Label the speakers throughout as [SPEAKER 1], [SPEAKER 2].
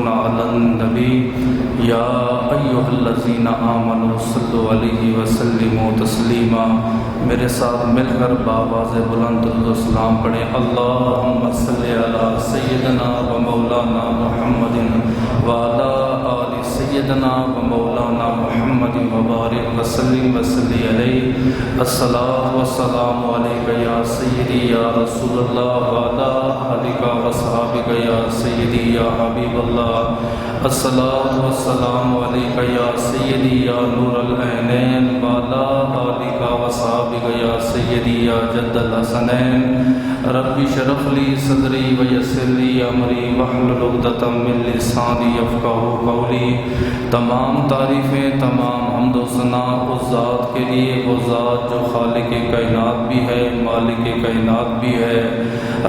[SPEAKER 1] يصلون على النبي يا أيها الذين آمنوا صلوا عليه وسلموا تسلیما۔ میرے ساتھ مل کر بآواز بلند درود و سلام پڑھیں۔ اللہم صلی علی سیدنا و مولانا محمد وعلی آل سیدنا و مولانا محمد وبارک وسلم وصلی علیہ۔ الصلاۃ والسلام علیک یا سیدی یا رسول اللہ وعلی آلک و صحابک یا سیدی یا حبیب اللہ۔ الصلاۃ والسلام علیک یا سیدی یا نور العینین وعلی آلک و صحابک یا سیدی یا جد الحسنین۔ رب اشرح لی صدری ویسر لی امری واحلل عقدۃ من لسانی یفقہوا قولی۔ تمام تعریفیں، تمام حمد و ثنا اس ذات کے لیے، وہ ذات جو خالق کائنات بھی ہے، مالک کائنات بھی ہے،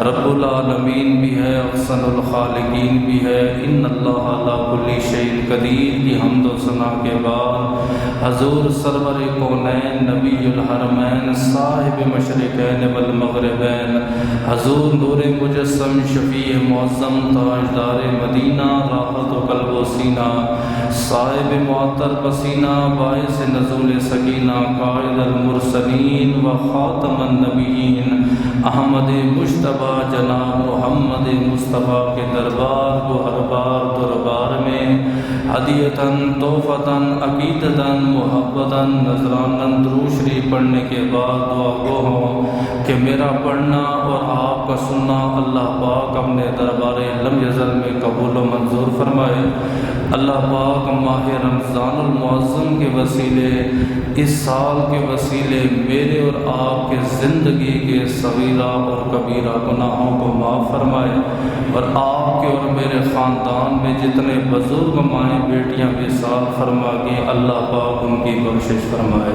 [SPEAKER 1] رب العالمین بھی ہے، احسن الخالقین بھی ہے۔ ان اللہ علی کل شیء قدیر کی حمد و ثنا کے بعد حضور سرور کونین، نبی الحرمین، صاحب مشرقین والمغربین، حضور نور مجسم، شفیع معظم، تاجدار مدینہ، راحت و قلب و سینہ، صاحب معطر پسینہ، باعث نزول سکینہ، قائد المرسلین و خاتم النبیین، احمد مجتبیٰ جناب محمد مصطفیٰ کے دربار کو ہر بار دربار میں ہدیتاً، تحفتاً، عقیدتاً، محبتاً، نذراناً درود شریف پڑھنے کے بعد دعا گو ہوں کہ میرا پڑھنا اور آپ کا سننا اللہ پاک اپنے دربار لم یزل میں قبول و منظور فرمائے۔ اللہ پاک ماہ رمضان المعظم کے وسیلے، اس سال کے وسیلے میرے اور آپ کے زندگی کے صغیرہ اور کبیرہ گناہوں کو معاف فرمائے، اور آپ کے اور میرے خاندان میں جتنے بزرگ مائیں بیٹیاں وصال فرما گئیں اللہ پاک ان کی بخشش فرمائے۔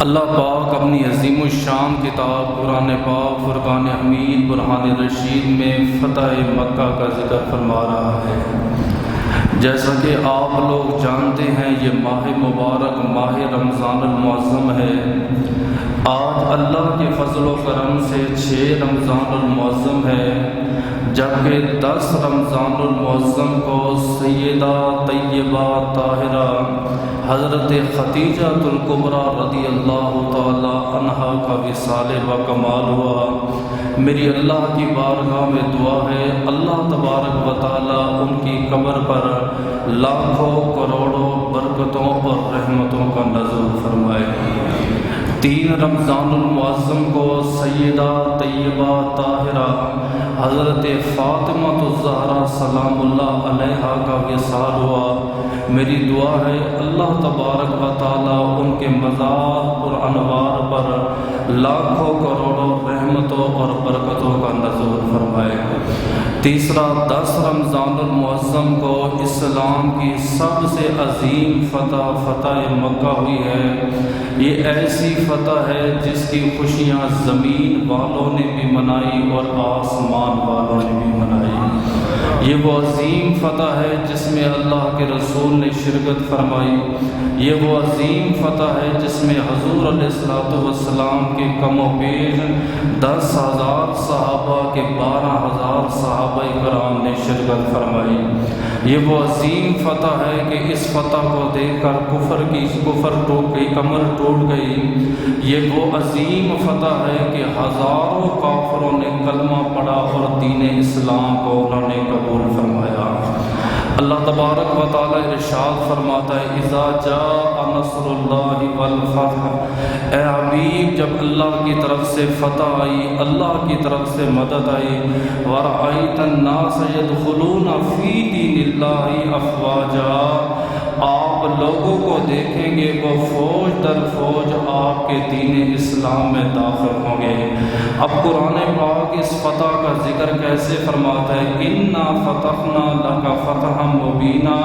[SPEAKER 1] اللہ پاک اپنی عظیم الشان کتاب قرآن پاک فرقان حمید برہان رشید میں فتح مکہ کا ذکر فرما رہا ہے۔ جیسا کہ آپ لوگ جانتے ہیں یہ ماہ مبارک ماہ رمضان المعظم ہے۔ آج اللہ کے فضل و کرم سے 6 رمضان المعظم ہے، جبکہ 10 رمضان المعظم کو سیدہ طیبہ طاہرہ حضرت خدیجہ الکبریٰ رضی اللہ تعالی عنہا کا وصال و کمال ہوا۔ میری اللہ کی بارگاہ میں دعا ہے اللہ تبارک و تعالی ان کی قبر پر لاکھوں کروڑوں برکتوں اور رحمتوں کا نزول فرمائے۔ 3 رمضان المعظم کو سیدہ طیبہ طاہرہ حضرت فاطمہ الزہرا سلام اللہ علیہا کا وصال ہوا۔ میری دعا ہے اللہ تبارک و تعالی ان کے مزار پر انوار پر لاکھوں کروڑوں رحمتوں اور برکتوں کا نزول فرمائے۔ تیسرا 10 رمضان المعظم کو اسلام کی سب سے عظیم فتح مکہ ہوئی ہے۔ یہ ایسی فتح ہے جس کی خوشیاں زمین والوں نے بھی منائی اور آسمان والوں نے بھی منائی۔ یہ وہ عظیم فتح ہے جس میں اللہ کے رسول نے شرکت فرمائی۔ یہ وہ عظیم فتح ہے جس میں حضور علیہ السلام کے کم و بیش 10,000 صحابہ کے 12,000 صحابہ کرام نے شرکت فرمائی۔ یہ وہ عظیم فتح ہے کہ اس فتح کو دیکھ کر کفر ٹوٹ گئی، کمر ٹوٹ گئی۔ یہ وہ عظیم فتح ہے کہ ہزاروں کافروں نے کلمہ پڑھا اور دین اسلام کو انہوں نے قبول فرمایا۔ اللہ تبارک و تعالی ارشاد فرماتا ہے اذا جاء نصر اللہ والفتح، اے حبیب جب اللہ کی طرف سے فتح آئی، اللہ کی طرف سے مدد آئی، ورأیت الناس يدخلون فی دین اللہ افواجا، آپ لوگوں کو دیکھیں گے وہ فوج در فوج آپ کے دین اسلام میں داخل ہوں گے۔ اب قرآن پاک اس فتح کا ذکر کیسے فرماتا ہے؟ انا فتحنا لک فتحا مبینا،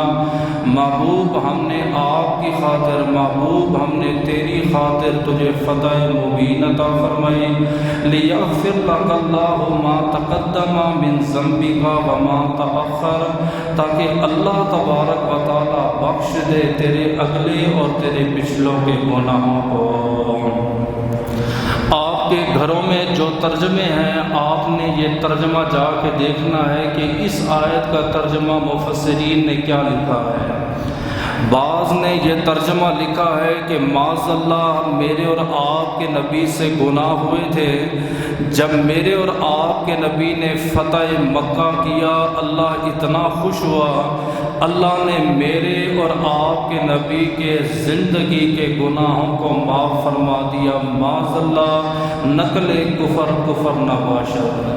[SPEAKER 1] محبوب ہم نے آپ کی خاطر، محبوب ہم نے تیری خاطر تجھے فتح مبین عطا فرمائی۔ لیغفر لک اللہ ما تقدم من ذنبک وما تأخر، تاکہ اللہ تبارک و تعالی بخش دے تیرے اگلے اور تیرے پچھلوں کے گناہوں کو۔ آپ آپ کے گھروں میں جو ترجمے ہیں آپ نے یہ ترجمہ جا کے دیکھنا ہے کہ اس آیت کا ترجمہ مفسرین نے کیا لکھا ہے۔ بعض نے یہ ترجمہ لکھا ہے کہ معاذ اللہ میرے اور آپ کے نبی سے گناہ ہوئے تھے، جب میرے اور آپ کے نبی نے فتح مکہ کیا اللہ اتنا خوش ہوا، اللہ نے میرے اور آپ کے نبی کے زندگی کے گناہوں کو معاف فرما دیا، معاذ اللہ نقل کفر نہ باشد۔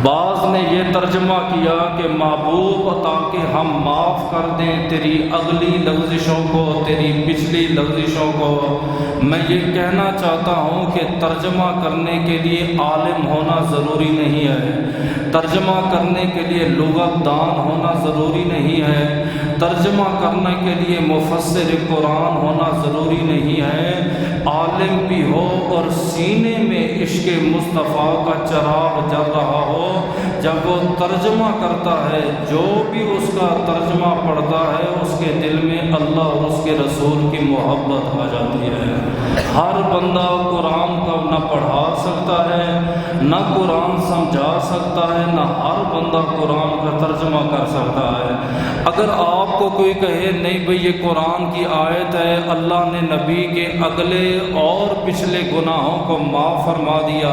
[SPEAKER 1] بعض نے یہ ترجمہ کیا کہ محبوب تاکہ ہم معاف کر دیں تیری اگلی لغزشوں کو، تیری پچھلی لغزشوں کو۔ میں یہ کہنا چاہتا ہوں کہ ترجمہ کرنے کے لیے عالم ہونا ضروری نہیں ہے، ترجمہ کرنے کے لیے لغت دان ہونا ضروری نہیں ہے، ترجمہ کرنے کے لیے مفسر قرآن ہونا ضروری نہیں ہے۔ عالم بھی ہو اور سینے میں عشق مصطفیٰ کا چراغ جل رہا ہو، جب وہ ترجمہ کرتا ہے جو بھی اس کا ترجمہ پڑھتا ہے اس کے دل میں اللہ اور اس کے رسول کی محبت آ جاتی ہے۔ ہر بندہ قرآن کو نہ پڑھا سکتا ہے، نہ قرآن سمجھا سکتا ہے، نہ ہر بندہ قرآن کا ترجمہ کر سکتا ہے۔ اگر آپ کو کوئی کہے نہیں بھئی یہ قرآن کی آیت ہے، اللہ نے نبی کے اگلے اور پچھلے گناہوں کو معاف فرما دیا،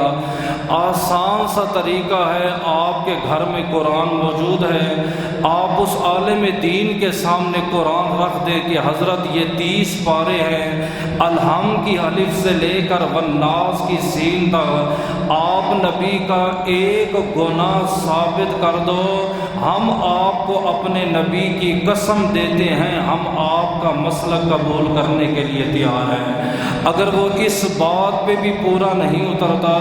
[SPEAKER 1] آسان سا طریقہ ہے، آپ کے گھر میں قرآن موجود ہے، آپ اس عالم دین کے سامنے قرآن رکھ دیں کہ حضرت یہ 30 پارے ہیں، الحم کی الف سے لے کر والناس کی سین تک، آپ نبی کا ایک گناہ ثابت کر دو، ہم آپ کو اپنے نبی کی قسم دیتے ہیں، ہم آپ کا مسلک قبول کرنے کے لیے تیار ہیں۔ اگر وہ اس بات پہ بھی پورا نہیں اترتا،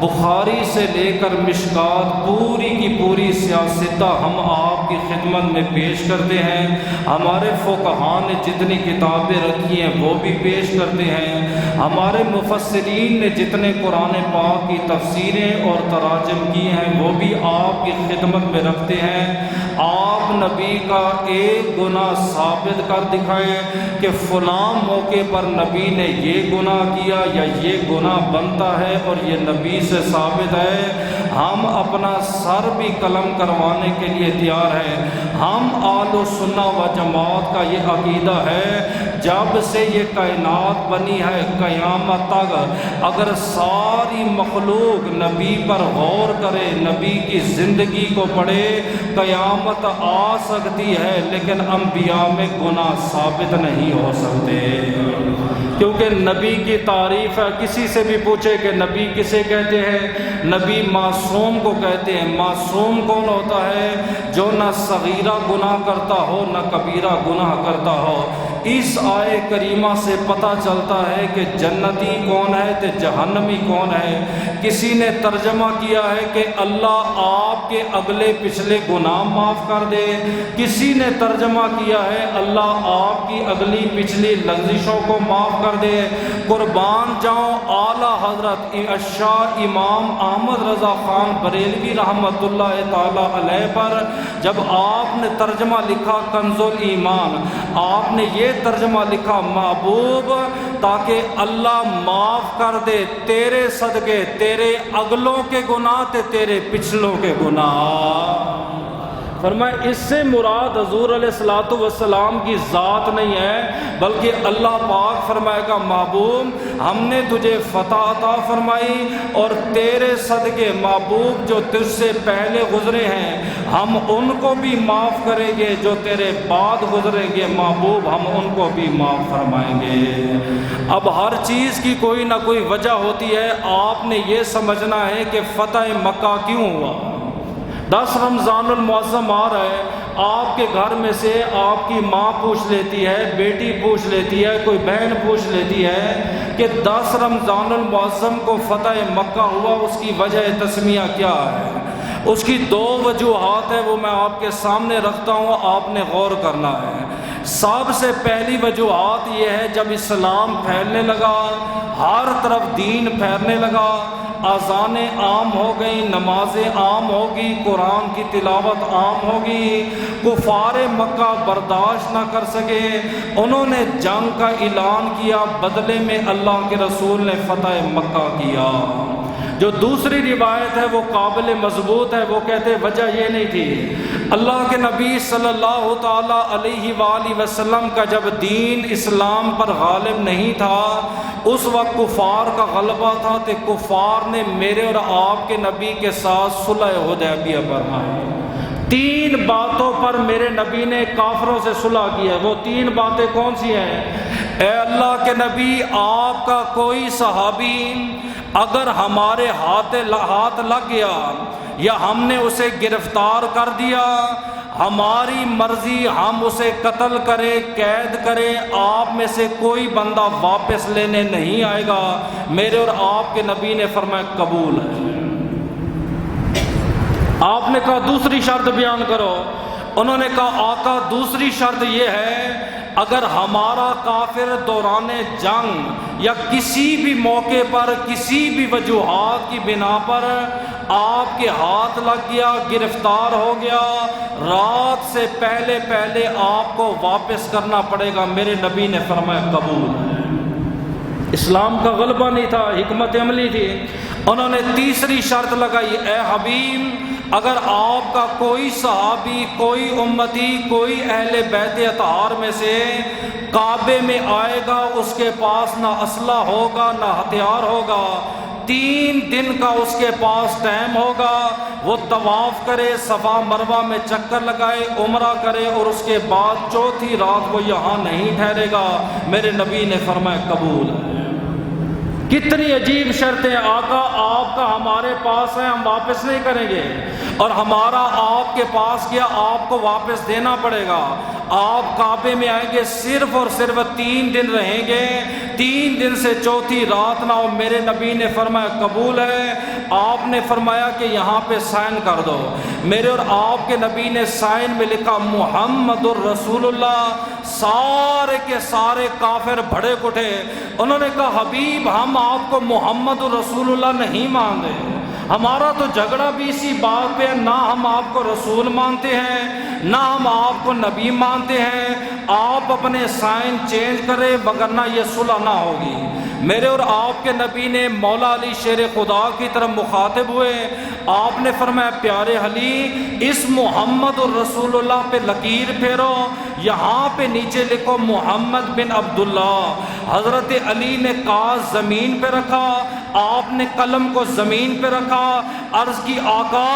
[SPEAKER 1] بخاری سے لے کر مشکات پوری کی پوری سیاستہ ہم آپ کی خدمت میں پیش کرتے ہیں، ہمارے فقہاء نے جتنی کتابیں رکھی ہیں وہ بھی پیش کرتے ہیں، ہمارے مفسرین نے جتنے قرآن پاک کی تفسیریں اور تراجم کی ہیں وہ بھی آپ کی خدمت میں رکھتے ہیں۔ آپ نبی کا ایک گناہ ثابت کر دکھائیں کہ فلاں موقع پر نبی نے یہ گناہ کیا یا یہ گناہ بنتا ہے اور یہ نبی سے ثابت ہے، ہم اپنا سر بھی قلم کروانے کے لیے تیار ہیں۔ ہم اہل سنہ و جماعت کا یہ عقیدہ ہے، جب سے یہ کائنات بنی ہے قیامت تک اگر ساری مخلوق نبی پر غور کرے، نبی کی زندگی کو پڑھے، قیامت آ سکتی ہے لیکن انبیاء میں گناہ ثابت نہیں ہو سکتے، کیونکہ نبی کی تعریف ہے۔ کسی سے بھی پوچھے کہ نبی کسے کہتے ہیں، نبی معصوم کو کہتے ہیں۔ معصوم کون ہوتا ہے؟ جو نہ صغیرہ گناہ کرتا ہو نہ کبیرہ گناہ کرتا ہو۔ اس آیے کریمہ سے پتہ چلتا ہے کہ جنتی کون ہے تے جہنمی کون ہے۔ کسی نے ترجمہ کیا ہے کہ اللہ آپ کے اگلے پچھلے گناہ معاف کر دے، کسی نے ترجمہ کیا ہے اللہ آپ کی اگلی پچھلی لغزشوں کو معاف کر دے۔ قربان جاؤں اعلیٰ حضرت شاہ امام احمد رضا خان بریلوی رحمۃ اللہ تعالی علیہ پر جب آپ نے ترجمہ لکھا کنز الایمان، آپ نے یہ ترجمہ لکھا محبوب تاکہ اللہ معاف کر دے تیرے صدقے تیرے اگلوں کے گناہ تے تیرے پچھلوں کے گناہ۔ فرمایا اس سے مراد حضور علیہ الصلوۃ والسلام کی ذات نہیں ہے، بلکہ اللہ پاک فرمائے گا محبوب ہم نے تجھے فتح عطا فرمائی اور تیرے صدقے محبوب جو تجھ سے پہلے گزرے ہیں ہم ان کو بھی معاف کریں گے، جو تیرے بعد گزریں گے محبوب ہم ان کو بھی معاف فرمائیں گے۔ اب ہر چیز کی کوئی نہ کوئی وجہ ہوتی ہے، آپ نے یہ سمجھنا ہے کہ فتح مکہ کیوں ہوا۔ 10 رمضان المعظم آ رہا ہے، آپ کے گھر میں سے آپ کی ماں پوچھ لیتی ہے، بیٹی پوچھ لیتی ہے، کوئی بہن پوچھ لیتی ہے کہ 10 رمضان المعظم کو فتح مکہ ہوا، اس کی وجہ تسمیہ کیا ہے؟ اس کی 2 وجوہات ہیں، وہ میں آپ کے سامنے رکھتا ہوں، آپ نے غور کرنا ہے۔ سب سے پہلی وجوہات یہ ہے جب اسلام پھیلنے لگا، ہر طرف دین پھیلنے لگا، اذانیں عام ہو گئی، نمازیں عام ہوگی، قرآن کی تلاوت عام ہوگی۔ کفار مکہ برداشت نہ کر سکے، انہوں نے جنگ کا اعلان کیا، بدلے میں اللہ کے رسول نے فتح مکہ کیا۔ جو دوسری روایت ہے وہ قابل مضبوط ہے، وہ کہتے وجہ یہ نہیں تھی، اللہ کے نبی صلی اللہ تعالیٰ علیہ وآلہ وسلم کا جب دین اسلام پر غالب نہیں تھا، اس وقت کفار کا غلبہ تھا، تو کفار نے میرے اور آپ کے نبی کے ساتھ صلح حدیبیہ فرمائی۔ 3 باتوں پر میرے نبی نے کافروں سے صلح کیا ہے۔ وہ 3 باتیں کون سی ہیں؟ اے اللہ کے نبی، آپ کا کوئی صحابی اگر ہمارے ہاتھ لگ گیا یا ہم نے اسے گرفتار کر دیا، ہماری مرضی ہم اسے قتل کرے، قید کرے، آپ میں سے کوئی بندہ واپس لینے نہیں آئے گا۔ میرے اور آپ کے نبی نے فرمایا قبول ہے۔ آپ نے کہا دوسری شرط بیان کرو۔ انہوں نے کہا آقا دوسری شرط یہ ہے، اگر ہمارا کافر دوران جنگ یا کسی بھی موقع پر کسی بھی وجوہات کی بنا پر آپ کے ہاتھ لگ گیا، گرفتار ہو گیا، رات سے پہلے پہلے آپ کو واپس کرنا پڑے گا۔ میرے نبی نے فرمایا قبول ہے۔ اسلام کا غلبہ نہیں تھا، حکمت عملی تھی۔ انہوں نے تیسری شرط لگائی، اے حبیب، اگر آپ کا کوئی صحابی، کوئی امتی، کوئی اہل بیت اطہار میں سے کعبے میں آئے گا، اس کے پاس نہ اسلحہ ہوگا نہ ہتھیار ہوگا، 3 دن کا اس کے پاس ٹائم ہوگا، وہ طواف کرے، صفا مروہ میں چکر لگائے، عمرہ کرے، اور اس کے بعد چوتھی رات وہ یہاں نہیں ٹھہرے گا۔ میرے نبی نے فرمایا قبول ہے۔ کتنی عجیب شرطیں! آقا آپ کا ہمارے پاس ہے، ہم واپس نہیں کریں گے، اور ہمارا آپ کے پاس گیا، آپ کو واپس دینا پڑے گا۔ آپ کعبے میں آئیں گے، صرف اور صرف 3 دن رہیں گے، 3 دن سے چوتھی رات نہ ہو۔ میرے نبی نے فرمایا قبول ہے۔ آپ نے فرمایا کہ یہاں پہ سائن کر دو۔ میرے اور آپ کے نبی نے سائن میں لکھا محمد الرسول اللہ۔ سارے کے سارے کافر بھڑے کٹے۔ انہوں نے کہا حبیب، ہم آپ کو محمد الرسول اللہ نہیں مانتے، ہمارا تو جھگڑا بھی اسی بات پہ ہے، نہ ہم آپ کو رسول مانتے ہیں نہ ہم آپ کو نبی مانتے ہیں، آپ اپنے سائن چینج کریں وگرنہ یہ صلح نہ ہوگی۔ میرے اور آپ کے نبی نے مولا علی شیر خدا کی طرف مخاطب ہوئے، آپ نے فرمایا پیارے علی، اس محمد الرسول اللہ پہ لکیر پھیرو، یہاں پہ نیچے لکھو محمد بن عبداللہ۔ حضرت علی نے کاغذ زمین پہ رکھا، آپ نے قلم کو زمین پہ رکھا، عرض کی آقا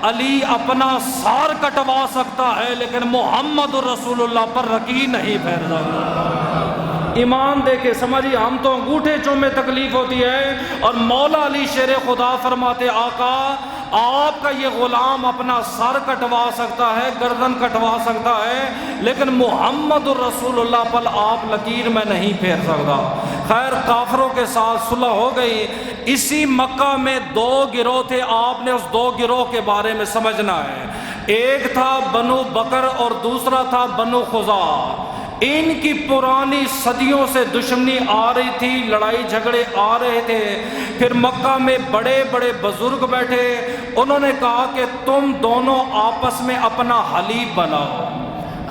[SPEAKER 1] علی اپنا سار کٹوا سکتا ہے لیکن محمد الرسول اللہ پر لکیر نہیں پھیر سکتا۔ ایمان دے کے سمجھیے، ہم تو انگوٹھے چومے تکلیف ہوتی ہے، اور مولا علی شیر خدا فرماتے آقا آپ کا یہ غلام اپنا سر کٹوا سکتا ہے، گردن کٹوا سکتا ہے، لیکن محمد الرسول اللہ پر آپ لکیر میں نہیں پھیر سکتا۔ خیر کافروں کے ساتھ صلح ہو گئی۔ اسی مکہ میں 2 گروہ تھے، آپ نے اس 2 گروہ کے بارے میں سمجھنا ہے۔ ایک تھا بنو بکر اور دوسرا تھا بنو خزاعہ۔ ان کی پرانی صدیوں سے دشمنی آ رہی تھی، لڑائی جھگڑے آ رہے تھے۔ پھر مکہ میں بڑے بڑے بزرگ بیٹھے، انہوں نے کہا کہ تم دونوں آپس میں اپنا حلیف بناؤ۔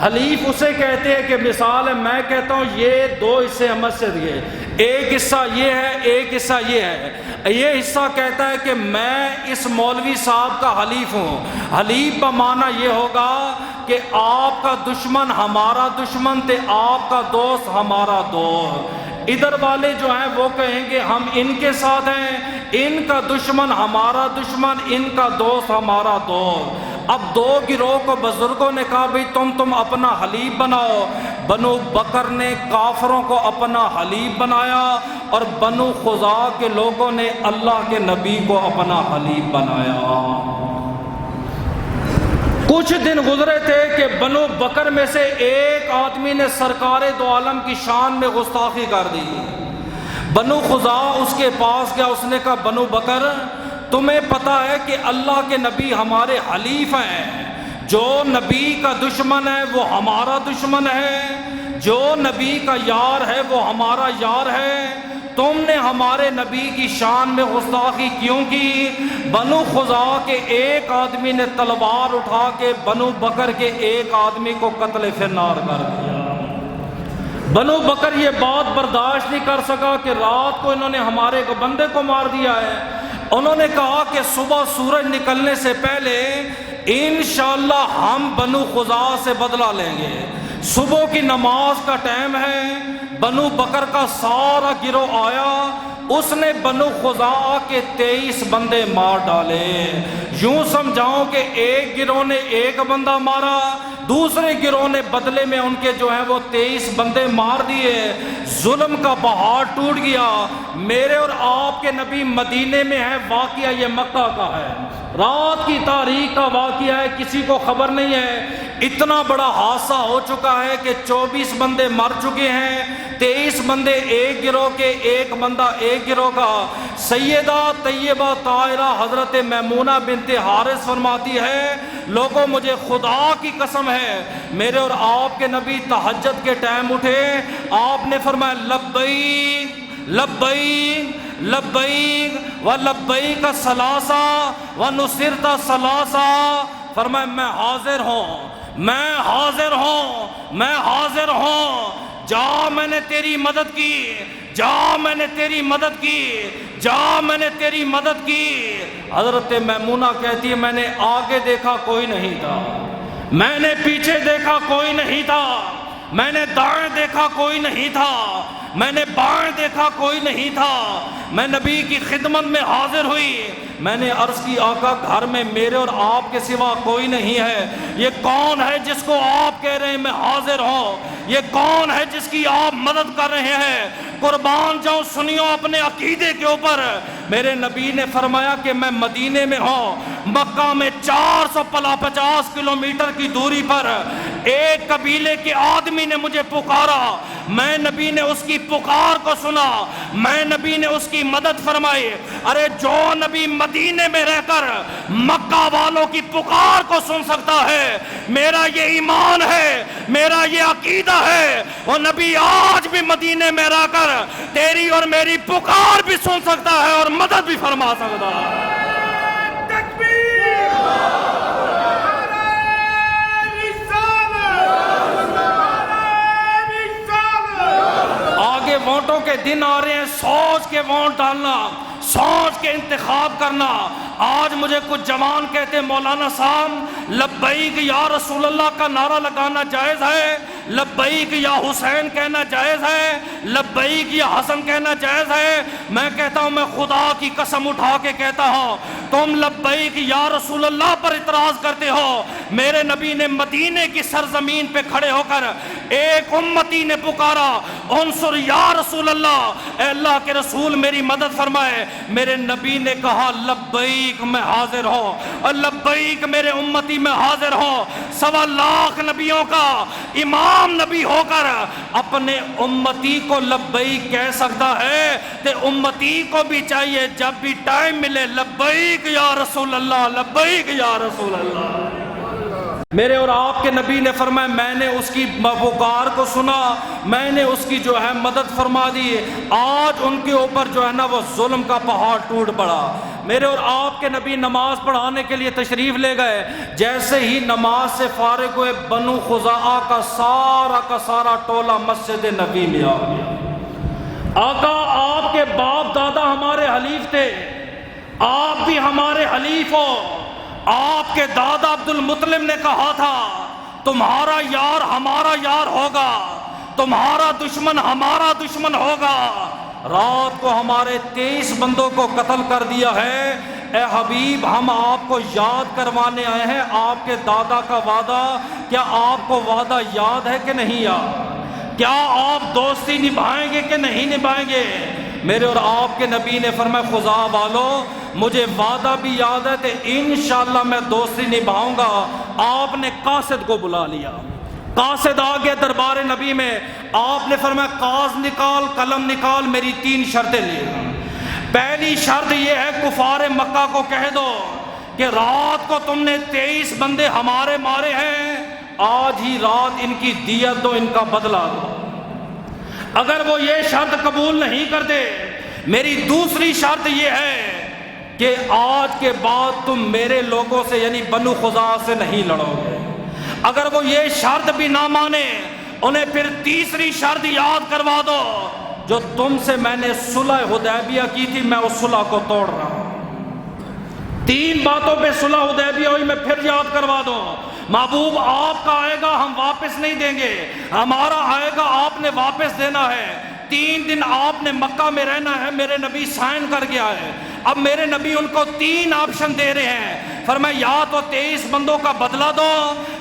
[SPEAKER 1] حلیف اسے کہتے ہیں کہ مثال ہے، میں کہتا ہوں یہ 2 حصے ہم سے دیے، ایک حصہ یہ ہے ایک حصہ یہ ہے، یہ حصہ کہتا ہے کہ میں اس مولوی صاحب کا حلیف ہوں۔ حلیف کا معنی یہ ہوگا کہ آپ کا دشمن ہمارا دشمن تے آپ کا دوست ہمارا دوست۔ ادھر والے جو ہیں وہ کہیں گے ہم ان کے ساتھ ہیں، ان کا دشمن ہمارا دشمن، ان کا دوست ہمارا دوست۔ اب 2 گروہ کو بزرگوں نے کہا بھئی تم اپنا حلیف بناؤ۔ بنو بکر نے کافروں کو اپنا حلیف بنایا، اور بنو خزاعہ کے لوگوں نے اللہ کے نبی کو اپنا حلیف بنایا۔ کچھ دن گزرے تھے کہ بنو بکر میں سے ایک آدمی نے سرکار دو عالم کی شان میں گستاخی کر دی۔ بنو خزاعہ اس کے پاس گیا، اس نے کہا بنو بکر تمہیں پتہ ہے کہ اللہ کے نبی ہمارے حلیف ہیں، جو نبی کا دشمن ہے وہ ہمارا دشمن ہے، جو نبی کا یار ہے وہ ہمارا یار ہے، تم نے ہمارے نبی کی شان میں گستاخی کیوں کی؟ بنو خزاع کے ایک آدمی نے تلوار اٹھا کے بنو بکر کے ایک آدمی کو قتل فی النار کر دیا۔ بنو بکر یہ بات برداشت نہیں کر سکا کہ رات کو انہوں نے ہمارے بندے کو مار دیا ہے۔ انہوں نے کہا کہ صبح سورج نکلنے سے پہلے انشاءاللہ ہم بنو خزاع سے بدلہ لیں گے۔ صبح کی نماز کا ٹائم ہے، بنو بکر کا سارا گروہ آیا، اس نے بنو خزاع کے 23 بندے مار ڈالے۔ یوں سمجھاؤں کہ ایک گروہ نے ایک بندہ مارا، دوسرے گروہ نے بدلے میں ان کے جو ہیں وہ 23 بندے مار دیے۔ ظلم کا پہاڑ ٹوٹ گیا۔ میرے اور آپ کے نبی مدینے میں ہیں، واقعہ یہ مکہ کا ہے، رات کی تاریخ کا واقعہ ہے، کسی کو خبر نہیں ہے۔ اتنا بڑا حادثہ ہو چکا ہے کہ 24 بندے مر چکے ہیں، 23 بندے ایک گروہ کے، ایک بندہ ایک گروہ کا۔ سیدہ طیبہ طاہرہ حضرت میمونہ بنت حارث فرماتی ہے، لوگوں مجھے خدا کی قسم ہے، میرے اور آپ کے نبی تہجد کے ٹائم اٹھے، آپ نے فرمایا لبیک لبیک لبیک و لبیک ثلاثہ و نصرت ثلاثہ، فرمایا میں حاضر ہوں، میں حاضر ہوں، میں حاضر ہوں، جا میں نے تیری مدد کی، جا میں نے تیری مدد کی، جا میں نے تیری مدد کی۔ حضرت میمونہ کہتی ہے میں نے آگے دیکھا کوئی نہیں تھا، میں نے پیچھے دیکھا کوئی نہیں تھا، میں نے دائیں دیکھا کوئی نہیں تھا، میں نے بائیں دیکھا کوئی نہیں تھا، میں نبی کی خدمت میں حاضر ہوئی، میں نے عرض کی آقا گھر میں میرے اور آپ کے سوا کوئی نہیں ہے، یہ کون ہے جس کو آپ کہہ رہے ہیں میں حاضر ہوں؟ یہ کون ہے جس کی آپ مدد کر رہے ہیں؟ قربان جاؤں سنیو اپنے عقیدے کے اوپر۔ میرے نبی نے فرمایا کہ میں مدینے میں ہوں، مکہ میں 450 کلومیٹر کی دوری پر ایک قبیلے کے آدمی نے مجھے پکارا، میں نبی نے اس کی پکار کو سنا، میں نبی نے اس کی مدد فرمائی۔ ارے جو نبی مدینے میں رہ کر مکہ والوں کی پکار کو سن سکتا ہے، میرا یہ ایمان ہے، میرا یہ عقیدہ ہے، وہ نبی آج بھی مدینے میں رہ کر تیری اور میری پکار بھی سن سکتا ہے اور مدد بھی فرما سکتا ہے۔ آگے ووٹوں کے دن آ رہے ہیں، سوچ کے ووٹ ڈالنا، سوچ کے انتخاب کرنا۔ آج مجھے کچھ جوان کہتے ہیں مولانا صاحب لبیک یا رسول اللہ کا نعرہ لگانا جائز ہے، لبیک یا حسین کہنا جائز ہے، لبیک یا حسن کہنا جائز ہے۔ میں کہتا ہوں، میں خدا کی قسم اٹھا کے کہتا ہوں، تم لبیک یا رسول اللہ پر اعتراض کرتے ہو، میرے نبی نے مدینے کی سرزمین پہ کھڑے ہو کر ایک امتی نے پکارا انصر یا رسول اللہ، اے اللہ کے رسول میری مدد فرمائے۔ میرے نبی نے کہا لبیک میں حاضر ہوں، اور لبیک میرے امتی میں حاضر ہوں۔ 1.25 لاکھ نبیوں کا امام نبی ہو کر اپنے امتی کو لبیک کہہ سکتا ہے، تے امتی کو بھی چاہیے جب بھی ٹائم ملے لبیک یا رسول اللہ، لبیک یا رسول اللہ۔ میرے اور آپ کے نبی نے فرمایا میں نے اس کی پکار کو سنا، میں نے اس کی جو ہے مدد فرما دی۔ آج ان کے اوپر جو ہے نا وہ ظلم کا پہاڑ ٹوٹ پڑا۔ میرے اور آپ کے نبی نماز پڑھانے کے لیے تشریف لے گئے، جیسے ہی نماز سے فارغ ہوئے بنو خزاع کا سارا ٹولہ مسجد نبی میں آ گیا۔ آقا آپ کے باپ دادا ہمارے حلیف تھے، آپ بھی ہمارے حلیف ہو۔ آپ کے دادا عبد المطلب نے کہا تھا تمہارا یار ہمارا یار ہوگا، تمہارا دشمن ہمارا دشمن ہوگا۔ رات کو ہمارے 23 بندوں کو قتل کر دیا ہے۔ اے حبیب ہم آپ کو یاد کروانے آئے ہیں آپ کے دادا کا وعدہ، کیا آپ کو وعدہ یاد ہے کہ نہیں یاد؟ کیا آپ دوستی نبھائیں گے کہ نہیں نبھائیں گے؟ میرے اور آپ کے نبی نے فرمایا خزاع والو مجھے وعدہ بھی یاد ہے کہ انشاءاللہ میں دوستی نبھاؤں گا۔ آپ نے قاصد کو بلا لیا، قاصد آ گیا دربار نبی میں۔ آپ نے فرمایا کاغذ نکال، قلم نکال، میری 3 شرطیں لے۔ پہلی شرط یہ ہے کفار مکہ کو کہہ دو کہ رات کو تم نے 23 بندے ہمارے مارے ہیں، آج ہی رات ان کی دیت دو، ان کا بدلہ دو۔ اگر وہ یہ شرط قبول نہیں کرتے، میری دوسری شرط یہ ہے کہ آج کے بعد تم میرے لوگوں سے یعنی بنو خزاعہ سے نہیں لڑو گے۔ اگر وہ یہ شرط بھی نہ مانے، انہیں پھر تیسری شرط یاد کروا دو، جو تم سے میں نے صلح حدیبیہ کی تھی، میں اس صلح کو توڑ رہا ہوں۔ 3 باتوں پہ صلح حدیبیہ ہوئی، میں پھر یاد کروا دوں۔ محبوب آپ کا آئے گا ہم واپس نہیں دیں گے، ہمارا آئے گا آپ نے واپس دینا ہے۔ 3 دن آپ نے مکہ میں رہنا ہے، میرے نبی سائن کر گیا ہے۔ اب میرے نبی ان کو 3 آپشن دے رہے ہیں، فرمایا یا تو 23 بندوں کا بدلہ دو،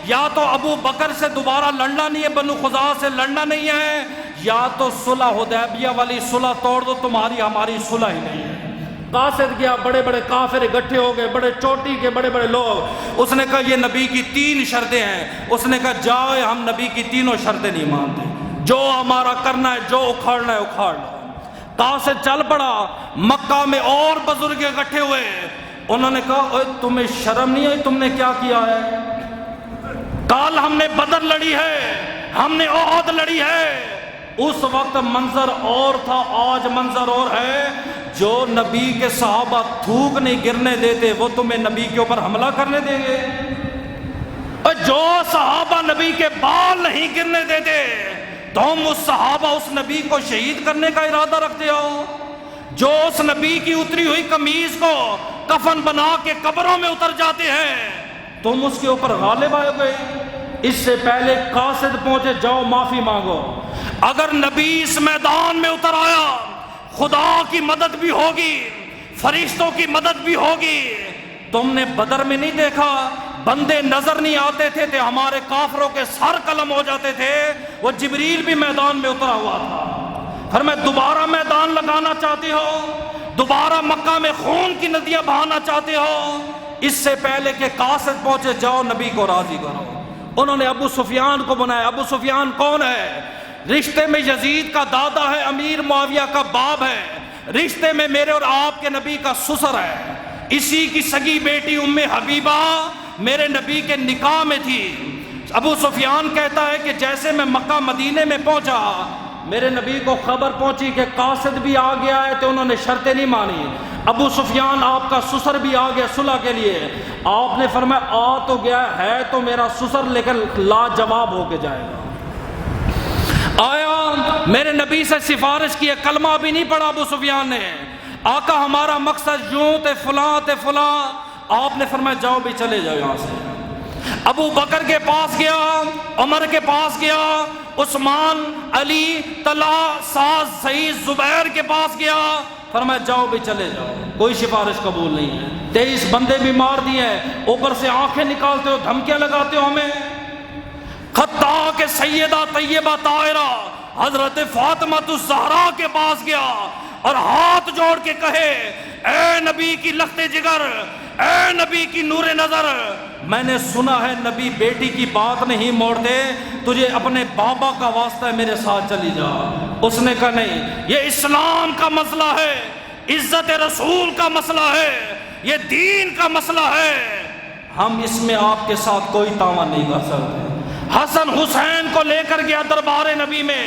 [SPEAKER 1] یا تو ابو بکر سے دوبارہ لڑنا نہیں ہے، بنو خزاعہ سے لڑنا نہیں ہے، یا تو صلح حدیبیہ والی صلح توڑ دو، تمہاری ہماری صلح ہی نہیں ہے۔ قاصد گیا، بڑے بڑے کافر اکٹھے ہو گئے، بڑے چوٹی کے بڑے بڑے لوگ۔ اس نے کہا یہ نبی کی 3 شرطیں ہیں۔ اس نے کہا جاؤ، ہم نبی کی 3 شرطیں نہیں مانتے، جو ہمارا کرنا ہے، جو اکھاڑنا ہے اکھاڑ لو۔ قاصد چل پڑا، مکہ میں اور بزرگ اکٹھے ہوئے۔ انہوں نے کہا اوے تمہیں شرم نہیں آئی، تم نے کیا کیا ہے؟ کل ہم نے بدر لڑی ہے، ہم نے احد لڑی ہے۔ اس وقت منظر اور تھا، آج منظر اور ہے۔ جو نبی کے صحابہ تھوک نہیں گرنے دیتے، وہ تمہیں نبی کے اوپر حملہ کرنے دیں گے؟ اور جو صحابہ نبی کے بال نہیں گرنے دیتے، تم اس صحابہ اس نبی کو شہید کرنے کا ارادہ رکھتے ہو؟ جو اس نبی کی اتری ہوئی قمیض کو کفن بنا کے قبروں میں اتر جاتے ہیں، تم اس کے اوپر غالب آئے گئے۔ اس سے پہلے قاصد پہنچے، جاؤ معافی مانگو۔ اگر نبی اس میدان میں اتر آیا، خدا کی مدد بھی ہوگی، فرشتوں کی مدد بھی ہوگی۔ تم نے بدر میں نہیں دیکھا، بندے نظر نہیں آتے تھے، ہمارے کافروں کے سر قلم ہو جاتے تھے۔ وہ جبریل بھی میدان میں اترا ہوا تھا۔ پھر میں دوبارہ میدان لگانا چاہتے ہو، دوبارہ مکہ میں خون کی ندیاں بہانا چاہتے ہو؟ اس سے پہلے کہ قاصد پہنچے، جاؤ نبی کو راضی کرو۔ انہوں نے ابو سفیان کو بنایا۔ ابو سفیان کون ہے؟ رشتے میں یزید کا دادا ہے، امیر معاویہ کا باپ ہے، رشتے میں میرے اور آپ کے نبی کا سسر ہے۔ اسی کی سگی بیٹی ام حبیبہ میرے نبی کے نکاح میں تھی۔ ابو سفیان کہتا ہے کہ جیسے میں مکہ مدینے میں پہنچا، میرے نبی کو خبر پہنچی کہ قاصد بھی آ گیا ہے، تو انہوں نے شرطیں نہیں مانی۔ ابو سفیان آپ کا سسر بھی آ گیا صلح کے لیے۔ آپ نے فرمایا آ تو گیا ہے تو میرا سسر، لیکن لاجواب ہو کے جائے گا۔ آیا میرے نبی سے سفارش کی، کلمہ بھی نہیں پڑھا ابو سفیان نے۔ آقا ہمارا مقصد یوں تے فلاں تے فلاں۔ آپ نے فرمایا جاؤ بھی چلے جاؤ یہاں سے۔ ابو بکر کے پاس گیا، عمر کے پاس گیا، عثمان، علی، طلحہ، سعد، سعید، زبیر کے پاس گیا، فرمایا جاؤ بھی چلے جاؤ، کوئی سفارش قبول نہیں ہے۔ 23 بندے بھی مار دیے، اوپر سے آنکھیں نکالتے ہو، دھمکیاں لگاتے ہو ہمیں۔ حتیٰ کہ سیدہ طیبہ طاہرہ حضرت فاطمہ الزہرا کے پاس گیا اور ہاتھ جوڑ کے کہے اے نبی کی لخت جگر، اے نبی کی نور نظر، میں نے سنا ہے نبی بیٹی کی بات نہیں موڑتے، تجھے اپنے بابا کا واسطہ ہے، میرے ساتھ چلی جا۔ اس نے کہا نہیں، یہ اسلام کا مسئلہ ہے، عزت رسول کا مسئلہ ہے، یہ دین کا مسئلہ ہے، ہم اس میں آپ کے ساتھ کوئی تعاون نہیں کر سکتے۔ حسن حسین کو لے کر گیا دربار نبی میں،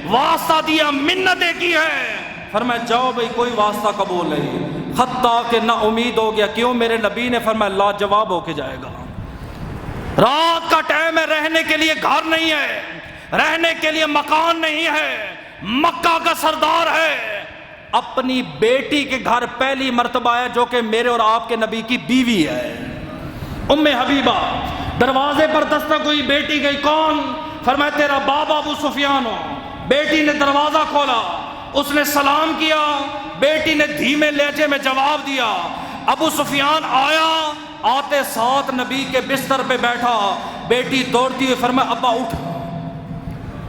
[SPEAKER 1] واسطہ دیا، منتیں کی ہے، فرمایا جاؤ بھائی کوئی واسطہ قبول نہیں۔ حتیٰ کہ نہ امید ہو گیا، کیوں؟ میرے نبی نے فرمایا لاجواب ہو کے جائے گا۔ رات کا ٹائم ہے، رہنے کے لیے گھر نہیں ہے، رہنے کے لیے مکان نہیں ہے، مکہ کا سردار ہے، اپنی بیٹی کے گھر پہلی مرتبہ ہے، جو کہ میرے اور آپ کے نبی کی بیوی ہے، ام حبیبہ۔ دروازے پر دستک ہوئی، بیٹی گئی، کون؟ فرمایا تیرا بابا ابو سفیان ہو۔ بیٹی نے دروازہ کھولا، اس نے سلام کیا، بیٹی نے دھیمے لہجے میں جواب دیا۔ ابو سفیان آیا، آتے ساتھ نبی کے بستر پہ بیٹھا، بیٹی دوڑتی ہوئی فرمایا ابا اٹھ۔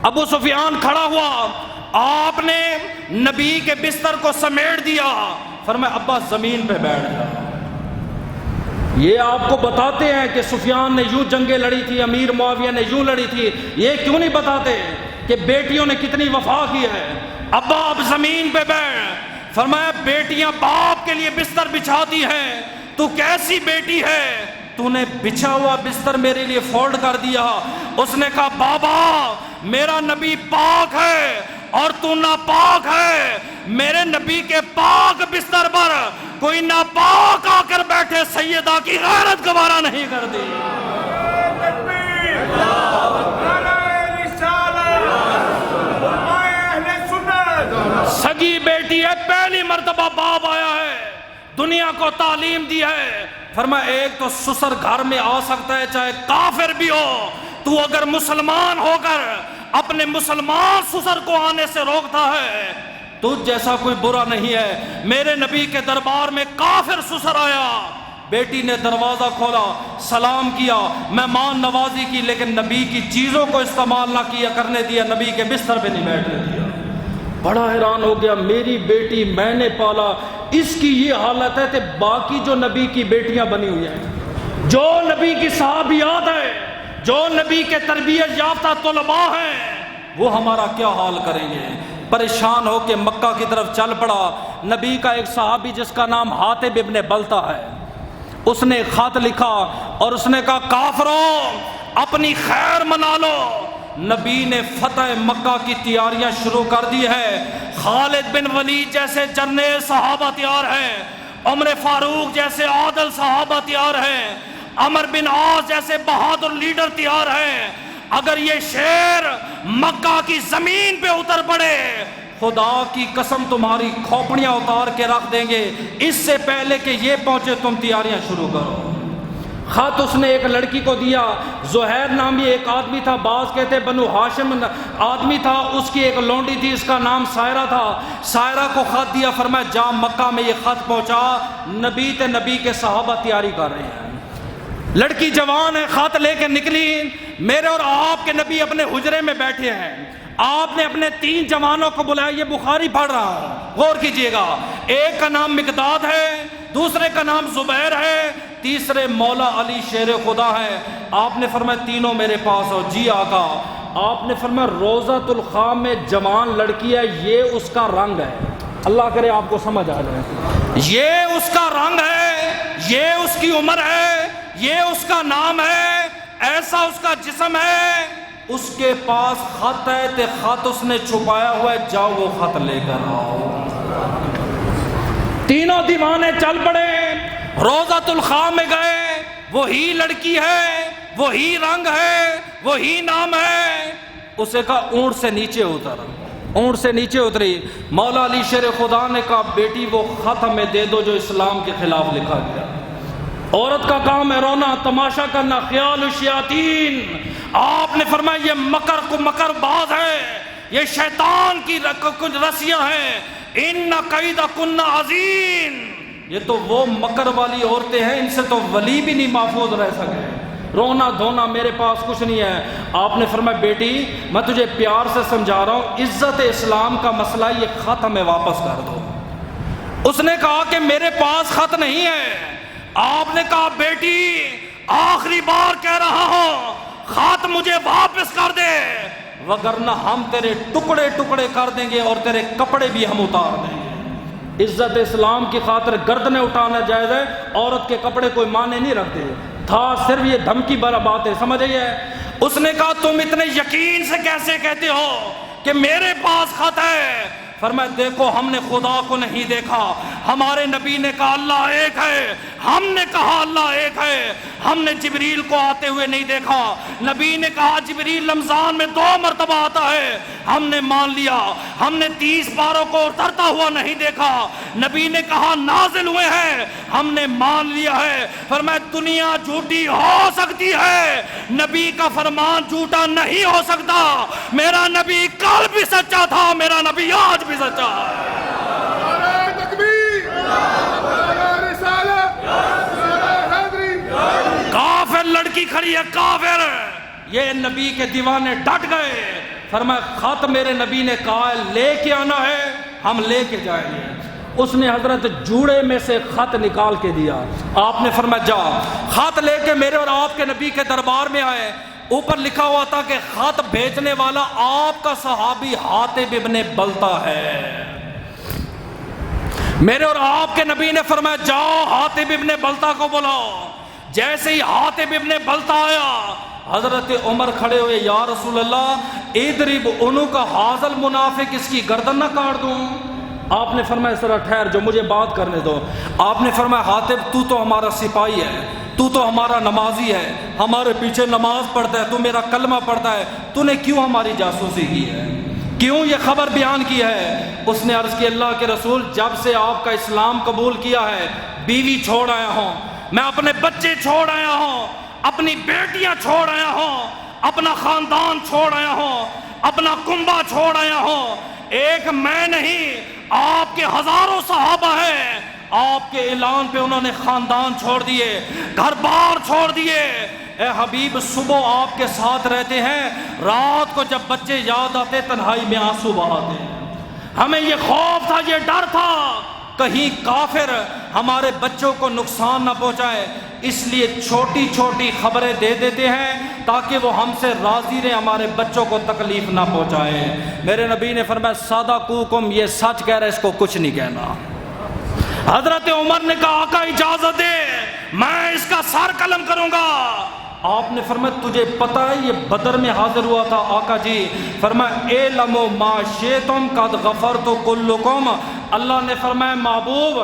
[SPEAKER 1] ابو سفیان کھڑا ہوا، آپ نے نبی کے بستر کو سمیٹ دیا، فرمایا ابا زمین پہ بیٹھ جا۔ یہ آپ کو بتاتے ہیں کہ سفیان نے یوں جنگیں لڑی تھی، امیر معاویہ نے یوں لڑی تھی، یہ کیوں نہیں بتاتے کہ بیٹیوں نے کتنی وفا کی ہے؟ ابا اب زمین پہ بیٹھ۔ فرمایا بیٹیاں باپ کے لیے بستر بچھاتی ہیں، تو کیسی بیٹی ہے تو نے بچھا ہوا بستر میرے لیے فولڈ کر دیا۔ اس نے کہا بابا میرا نبی پاک ہے اور تو ناپاک ہے، میرے نبی کے پاک بستر پر کوئی ناپاک آ کر بیٹھے سیدہ کی غیرت گوارا نہیں کر دی۔ سگی بیٹی ہے، پہلی مرتبہ باپ آیا ہے، دنیا کو تعلیم دی ہے۔ فرمایا ایک تو سسر گھر میں آ سکتا ہے چاہے کافر بھی ہو، تو اگر مسلمان ہو کر اپنے مسلمان سسر کو آنے سے روکتا ہے تجھ جیسا کوئی برا نہیں ہے۔ میرے نبی کے دربار میں کافر سسر آیا، بیٹی نے دروازہ کھولا، سلام کیا، مہمان نوازی کی، لیکن نبی کی چیزوں کو استعمال نہ کیا کرنے دیا، نبی کے بستر پہ نہیں بیٹھنے دیا۔ بڑا حیران ہو گیا، میری بیٹی میں نے پالا، اس کی یہ حالت ہے کہ باقی جو نبی کی بیٹیاں بنی ہوئی ہیں، جو نبی کی صحابیات ہیں، جو نبی کے تربیت یافتہ طلباء ہیں، وہ ہمارا کیا حال کریں گے؟ پریشان ہو کے مکہ کی طرف چل پڑا۔ نبی کا ایک صحابی جس کا نام حاتب ابن بلتا ہے، اس نے خط لکھا اور اس نے کہا کافروں اپنی خیر منا لو، نبی نے فتح مکہ کی تیاریاں شروع کر دی ہے۔ خالد بن ولید جیسے جرنیل صحابہ تیار ہیں، عمر فاروق جیسے عادل صحابہ تیار ہیں، عمر بن عاص جیسے بہادر لیڈر تیار ہیں۔ اگر یہ شیر مکہ کی زمین پہ اتر پڑے، خدا کی قسم تمہاری کھوپڑیاں اتار کے رکھ دیں گے، اس سے پہلے کہ یہ پہنچے تم تیاریاں شروع کرو۔ خط اس نے ایک لڑکی کو دیا، زہیر نامی ایک آدمی تھا، بعض کہتے بنو ہاشم آدمی تھا، اس کی ایک لونڈی تھی، اس کا نام سائرہ تھا۔ سائرہ کو خط دیا، فرمایا جا مکہ میں یہ خط پہنچا، نبی کے صحابہ تیاری کر رہے ہیں۔ لڑکی جوان ہے، خط لے کے نکلی، میرے اور آپ کے نبی اپنے حجرے میں بیٹھے ہیں، آپ نے اپنے 3 جوانوں کو بلایا، یہ بخاری پڑھ رہا ہوں غور کیجئے گا، ایک کا نام مقداد ہے، دوسرے کا نام زبیر ہے، تیسرے مولا علی شیر خدا ہے۔ آپ نے فرمایا تینوں میرے پاس ہو۔ جی آقا۔ آپ نے فرمایا روضۃ الخام میں جوان لڑکی ہے، یہ اس کا رنگ ہے، اللہ کرے آپ کو سمجھ آ جائے، یہ اس کا رنگ ہے، یہ اس کی عمر ہے، یہ اس کا نام ہے، ایسا اس کا جسم ہے، اس کے پاس خط ہے تے خط اس نے چھپایا ہوا ہے، جاؤ وہ خط لے کر آؤ۔ تینوں دیوانے چل پڑے، روضۃ الخام میں گئے، وہی لڑکی ہے، وہی رنگ ہے، وہی نام ہے۔ اسے کہا اونٹ سے نیچے اتر، اونٹ سے نیچے اتری۔ مولا علی شیر خدا نے کہا بیٹی وہ خط ہمیں دے دو جو اسلام کے خلاف لکھا گیا۔ عورت کا کام ہے رونا، تماشا کرنا، خیال الشیاطین۔ آپ نے فرمایا یہ مکر باز ہے، یہ شیطان کی کچھ رسیاں ہیں، ان کیدکن عظیم، یہ تو وہ مکر والی عورتیں ہیں، ان سے تو ولی بھی نہیں محفوظ رہ سکے۔ رونا دھونا، میرے پاس کچھ نہیں ہے۔ آپ نے فرمایا بیٹی میں تجھے پیار سے سمجھا رہا ہوں، عزت اسلام کا مسئلہ، یہ خط ہمیں واپس کر دو۔ اس نے کہا کہ میرے پاس خط نہیں ہے۔ آپ نے کہا بیٹی آخری بار کہہ رہا ہوں، خط مجھے واپس کر دے، وگرنہ ہم تیرے ٹکڑے ٹکڑے کر دیں گے اور تیرے کپڑے بھی ہم اتار دیں گے۔ عزت اسلام کی خاطر گردنیں اٹھانا جائز ہے، عورت کے کپڑے کوئی معنی نہیں رکھتے، تھا صرف یہ دھمکی بھرا بات ہے، سمجھ آئی ہے؟ اس نے کہا تم اتنے یقین سے کیسے کہتے ہو کہ میرے پاس خط ہے؟ فرمایا دیکھو ہم نے خدا کو نہیں دیکھا، ہمارے نبی نے کہا اللہ ایک ہے، ہم نے کہا اللہ ایک ہے، ہم نے جبریل کو آتے ہوئے نہیں دیکھا، نبی نے کہا جبریل رمضان میں 2 مرتبہ آتا ہے، ہم نے مان لیا، ہم نے 30 پاروں کو اترتا ہوا نہیں دیکھا، نبی نے کہا نازل ہوئے ہیں، ہم نے مان لیا ہے۔ فرمایا دنیا جھوٹی ہو سکتی ہے، نبی کا فرمان جھوٹا نہیں ہو سکتا، میرا نبی کل بھی سچا تھا، میرا نبی آج بھی سچا ہے۔ کافر لڑکی کھڑی ہے، کافر، یہ نبی کے دیوانے ڈٹ گئے۔ فرمایا خط میرے نبی نے کہا ہے لے کے آنا ہے، ہم لے کے جائیں گے۔ اس نے حضرت جوڑے میں سے خط نکال کے دیا۔ آپ نے فرمایا جا خط لے کے میرے اور آپ کے نبی کے دربار میں آئے۔ اوپر لکھا ہوا تھا کہ خط بھیجنے والا آپ کا صحابی حاتب ابن بلتا ہے۔ میرے اور آپ کے نبی نے فرمایا جاؤ حاتب ابن بلتا کو بلاؤ۔ جیسے ہی حاتب ابن بلتا آیا، حضرت عمر کھڑے ہوئے، یا رسول اللہ اضرب عنق ھذا المنافق، اس کی گردن نہ کاٹ دوں؟ آپ نے فرمایا ذرا ٹھہر جو، مجھے بات کرنے دو۔ آپ نے فرمایا حاتب تو تو ہمارا سپاہی ہے، تو تو ہمارا نمازی ہے، ہمارے پیچھے نماز پڑھتا ہے، تو میرا کلمہ پڑھتا ہے، تو نے کیوں ہماری جاسوسی کی ہے، کیوں یہ خبر بیان کی ہے؟ اس نے عرض کی اللہ کے رسول جب سے آپ کا اسلام قبول کیا ہے بیوی چھوڑ آیا ہوں، میں اپنے بچے چھوڑ آیا ہوں، اپنی بیٹیاں چھوڑ آیا ہوں، اپنا خاندان چھوڑ آیا ہوں، اپنا کنبہ چھوڑ آیا ہوں۔ ایک میں نہیں، آپ کے ہزاروں صحابہ ہیں، آپ کے اعلان پہ انہوں نے خاندان چھوڑ دیے، گھر بار چھوڑ دیے۔ اے حبیب صبح آپ کے ساتھ رہتے ہیں، رات کو جب بچے یاد آتے تنہائی میں آنسو بہاتے۔ ہمیں یہ خوف تھا، یہ ڈر تھا کہیں کافر ہمارے بچوں کو نقصان نہ پہنچائے، اس لیے چھوٹی چھوٹی خبریں دے دیتے ہیں تاکہ وہ ہم سے راضی رہیں، ہمارے بچوں کو تکلیف نہ پہنچائیں۔ میرے نبی نے فرمایا صدقوکم، یہ سچ کہہ رہے، اس کو کچھ نہیں کہنا۔ حضرت عمر نے کہا آقا اجازت دے، میں اس کا سر قلم کروں گا۔ آپ نے فرمایا تجھے پتہ ہے یہ بدر میں حاضر ہوا تھا؟ آقا جی۔ فرمایا اعلموا ما شئتم قد غفرت کلکم، اللہ نے فرمایا محبوب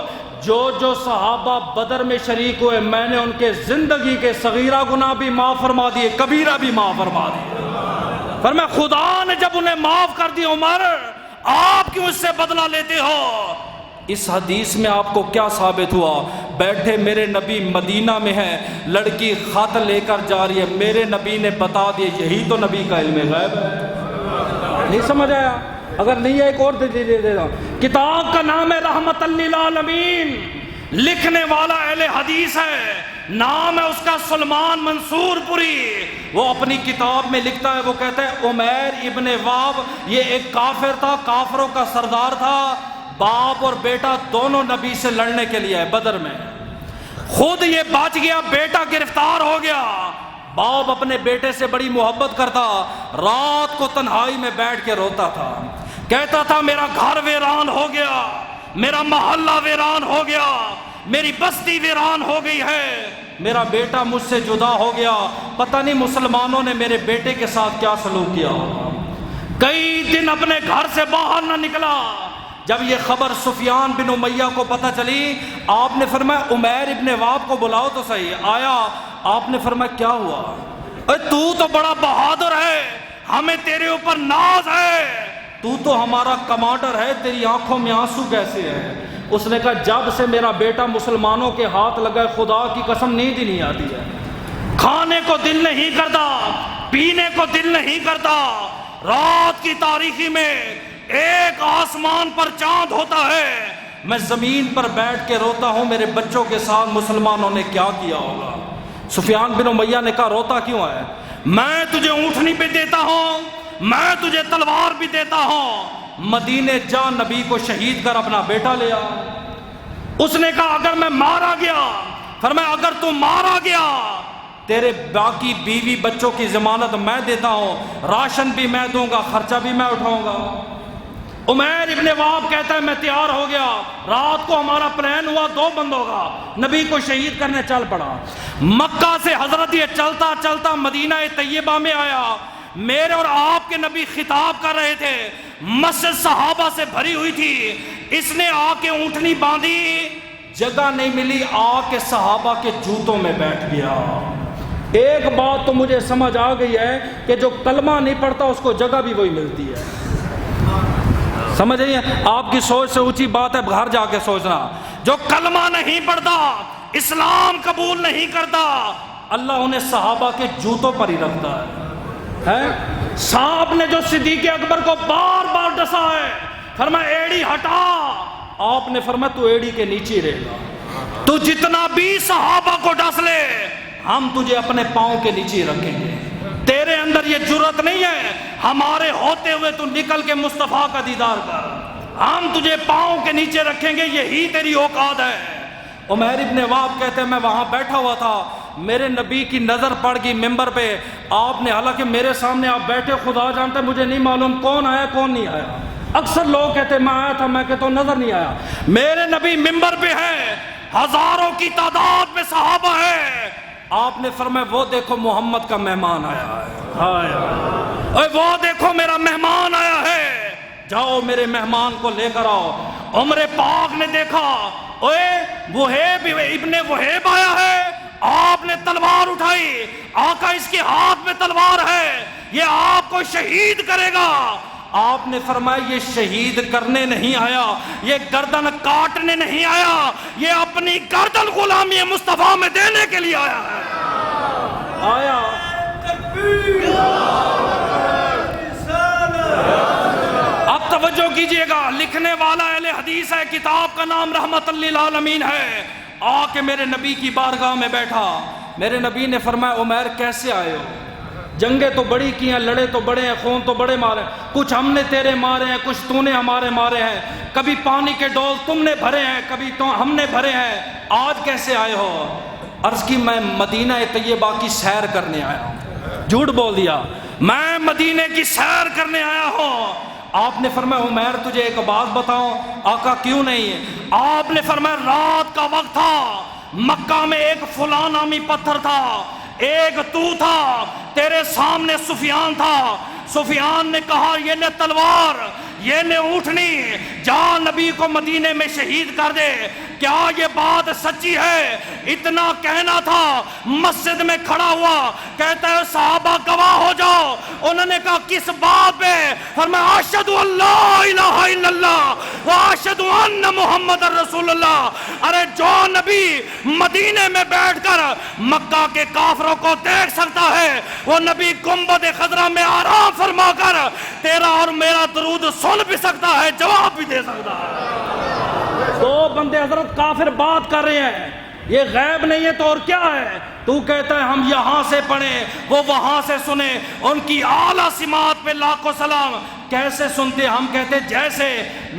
[SPEAKER 1] جو صحابہ بدر میں شریک ہوئے میں نے ان کے زندگی کے صغیرہ گناہ بھی معاف فرما دیے، کبیرہ بھی معاف فرما دیے۔ فرمایا خدا نے جب انہیں معاف کر دی عمر، آپ کیوں اس سے بدلہ لیتے ہو؟ اس حدیث میں آپ کو کیا ثابت ہوا؟ بیٹھے میرے نبی مدینہ میں ہے، لڑکی خط لے کر جا رہی ہے، میرے نبی نے بتا دیا، یہی تو نبی کا علم غیب ہے۔ نہیں سمجھ آیا؟ اگر نہیں ہے ایک اور دے دے کتاب کا نام ہے رحمت للعالمین، لکھنے والا اہل حدیث ہے، نام ہے اس کا سلمان منصور پوری۔ وہ اپنی کتاب میں لکھتا ہے، وہ کہتا ہے عمیر ابن واب یہ ایک کافر تھا، کافروں کا سردار تھا، باپ اور بیٹا دونوں نبی سے لڑنے کے لیے بدر میں، خود یہ بچ گیا، بیٹا گرفتار ہو گیا۔ باپ اپنے بیٹے سے بڑی محبت کرتا، رات کو تنہائی میں بیٹھ کے روتا تھا، کہتا تھا میرا گھر ویران ہو گیا، میرا محلہ ویران ہو گیا، میری بستی ویران ہو گئی ہے، میرا بیٹا مجھ سے جدا ہو گیا، پتہ نہیں مسلمانوں نے میرے بیٹے کے ساتھ کیا سلوک کیا۔ کئی دن اپنے گھر سے باہر نہ نکلا۔ جب یہ خبر سفیان بن امیہ کو پتہ چلی، آپ نے فرمایا عمیر ابن واب کو بلاؤ تو صحیح۔ آیا، آپ نے فرمایا کیا ہوا؟ اے تو بڑا بہادر ہے، ہمیں تیرے اوپر ناز ہے، تو ہمارا کمانڈر ہے، تیری آنکھوں میں آنسو کیسے ہے؟ اس نے کہا جب سے میرا بیٹا مسلمانوں کے ہاتھ لگا ہے، خدا کی قسم نیند ہی نہیں آتی ہے، کھانے کو دل نہیں کرتا، پینے کو دل نہیں کرتا، رات کی تاریکی میں ایک آسمان پر چاند ہوتا ہے، میں زمین پر بیٹھ کے روتا ہوں، میرے بچوں کے ساتھ مسلمانوں نے کیا کیا ہوگا۔ سفیان بن امیہ نے کہا روتا کیوں ہے؟ میں تجھے اونٹنی پہ دیتا ہوں، میں تجھے تلوار بھی دیتا ہوں، مدینے جا، نبی کو شہید کر اپنا بیٹا لے آ۔ اس نے کہا اگر میں مارا گیا، فرمایا اگر تو مارا گیا تیرے باقی بیوی بچوں کی ضمانت میں دیتا ہوں، راشن بھی میں دوں گا، خرچہ بھی میں اٹھاؤں گا۔ عمیر ابن واب کہتا ہے میں تیار ہو گیا، رات کو ہمارا پلان ہوا 2 بندوں کا، نبی کو شہید کرنے چل پڑا۔ مکہ سے حضرت یہ چلتا چلتا مدینہ طیبہ میں آیا، میرے اور آپ کے نبی خطاب کر رہے تھے، مسجد صحابہ سے بھری ہوئی تھی، اس نے آ کے اونٹنی باندھی، جگہ نہیں ملی، آ کے صحابہ کے جوتوں میں بیٹھ گیا۔ ایک بات تو مجھے سمجھ آ گئی ہے کہ جو کلمہ نہیں پڑھتا اس کو جگہ بھی وہی ملتی ہے، سمجھ رہی ہیں؟ آپ کی سوچ سے اونچی بات ہے، گھر جا کے سوچنا، جو کلمہ نہیں پڑھتا، اسلام قبول نہیں کرتا، اللہ انہیں صحابہ کے جوتوں پر ہی رکھتا ہے۔ سانپ نے جو صدیق اکبر کو بار بار ڈسا ہے، فرمایا ایڑی ہٹا، آپ نے فرمایا تو ایڑی کے نیچے رہے گا، تو جتنا بھی صحابہ کو ڈس لے ہم تجھے اپنے پاؤں کے نیچے رکھیں گے، تیرے اندر یہ جرت نہیں ہے، ہمارے ہوتے ہوئے تو نکل کے مصطفیٰ کا دیدار کر، ہم تجھے پاؤں کے نیچے رکھیں گے، یہی تیری اوقات ہے۔ عمیر ابن واب کہتے ہیں میں وہاں بیٹھا ہوا تھا، میرے نبی کی نظر پڑ گئی ممبر پہ، آپ نے، حالانکہ میرے سامنے آپ بیٹھے، خدا جانتا ہے مجھے نہیں معلوم کون آیا کون نہیں آیا، اکثر لوگ کہتے ہیں میں آیا تھا، میں کہتا ہوں نظر نہیں آیا، میرے نبی ممبر پہ ہے، ہزاروں کی تعداد میں صحابہ ہے، آپ نے فرمایا وہ دیکھو محمد کا مہمان آیا ہے، ہائے اے وہ دیکھو میرا مہمان آیا ہے، جاؤ میرے مہمان کو لے کر آؤ۔ عمر پاک نے دیکھا اوے وہیب ابن وہیب آیا ہے، آپ نے تلوار اٹھائی، آقا اس کے ہاتھ میں تلوار ہے، یہ آپ کو شہید کرے گا۔ آپ نے فرمایا یہ شہید کرنے نہیں آیا، یہ گردن کاٹنے نہیں آیا، یہ اپنی گردن غلامی مصطفیٰ میں دینے کے لیے آیا ہے۔ آیا اب توجہ کیجئے گا، لکھنے والا اہل حدیث ہے، کتاب کا نام رحمت للعالمین ہے۔ آ کے میرے نبی کی بارگاہ میں بیٹھا، میرے نبی نے فرمایا عمیر کیسے آئے ہو؟ جنگیں تو بڑی کی ہیں، لڑے تو بڑے ہیں، خون تو بڑے مارے، کچھ ہم نے تیرے مارے ہیں، کچھ تو نے ہمارے مارے ہیں، کبھی پانی کے ڈول تم نے بھرے ہیں، کبھی تو ہم نے بھرے ہیں، آج کیسے آئے ہو؟ عرض کی میں مدینہ طیبہ کی سیر کرنے آیا ہوں۔ جھوٹ بول دیا، میں مدینے کی سیر کرنے آیا ہوں۔ آپ نے فرمایا عمیر تجھے ایک بات بتاؤں؟ آقا کیوں نہیں؟ آپ نے فرمایا رات کا وقت تھا، مکہ میں ایک فلاں نامی پتھر تھا، ایک تو تھا، تیرے سامنے سفیان تھا، سفیان نے کہا یہ نے تلوار، یہ نے اونٹنی، جا نبی کو مدینے میں شہید کر دے۔ کیا یہ بات سچی ہے؟ اتنا کہنا تھا، مسجد میں کھڑا ہوا، کہتا ہے صحابہ گواہ ہو جاؤ۔ انہوں نے کہا کس بات پہ؟ فرمایا اشہد ان لا الہ الا اللہ واشہد ان محمد رسول اللہ۔ ارے جو نبی مدینے میں بیٹھ کر مکہ کے کافروں کو دیکھ سکتا ہے، وہ نبی گنبد خضرا میں آرام فرما کر تیرا اور میرا درود سن بھی سکتا ہے، جواب بھی دے سکتا ہے۔ دو بندے حضرت کافر بات کر رہے ہیں، یہ غیب نہیں ہے تو اور کیا ہے؟ تو کہتا ہے ہم یہاں سے پڑھیں، وہ وہاں سے سنیں، ان کی اعلیٰ سماعت پہ لاکھوں سلام۔ کیسے سنتے؟ ہم کہتے جیسے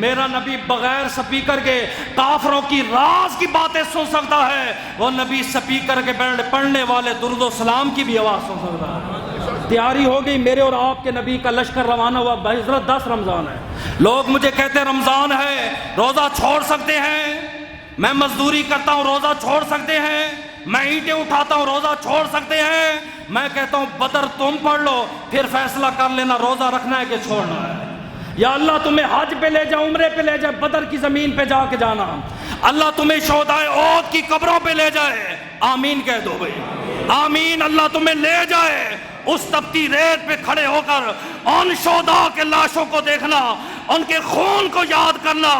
[SPEAKER 1] میرا نبی بغیر سپیکر کے کافروں کی راز کی باتیں سن سکتا ہے، وہ نبی سپیکر کے پڑھنے والے درود و سلام کی بھی آواز سن سکتا ہے۔ تیاری ہو گئی، میرے اور آپ کے نبی کا لشکر روانہ ہوا۔ حضرت 10 رمضان ہے، لوگ مجھے کہتے ہیں رمضان ہے روزہ چھوڑ سکتے ہیں؟ میں مزدوری کرتا ہوں روزہ چھوڑ سکتے ہیں؟ میں اینٹیں اٹھاتا ہوں روزہ چھوڑ سکتے ہیں؟ میں کہتا ہوں بدر تم پڑھ لو، پھر فیصلہ کر لینا روزہ رکھنا ہے کہ چھوڑنا ہے۔ یا اللہ تمہیں حج پہ لے جائے، عمرے پہ لے جائے، بدر کی زمین پہ جا کے جانا، اللہ تمہیں شہدائے احد کی قبروں پہ لے جائے، آمین کہہ دو بھائی، آمین۔ اللہ تمہیں لے جائے اس تپتی ریت پہ کھڑے ہو کر ان شہداء کے لاشوں کو دیکھنا، ان کے خون کو یاد کرنا،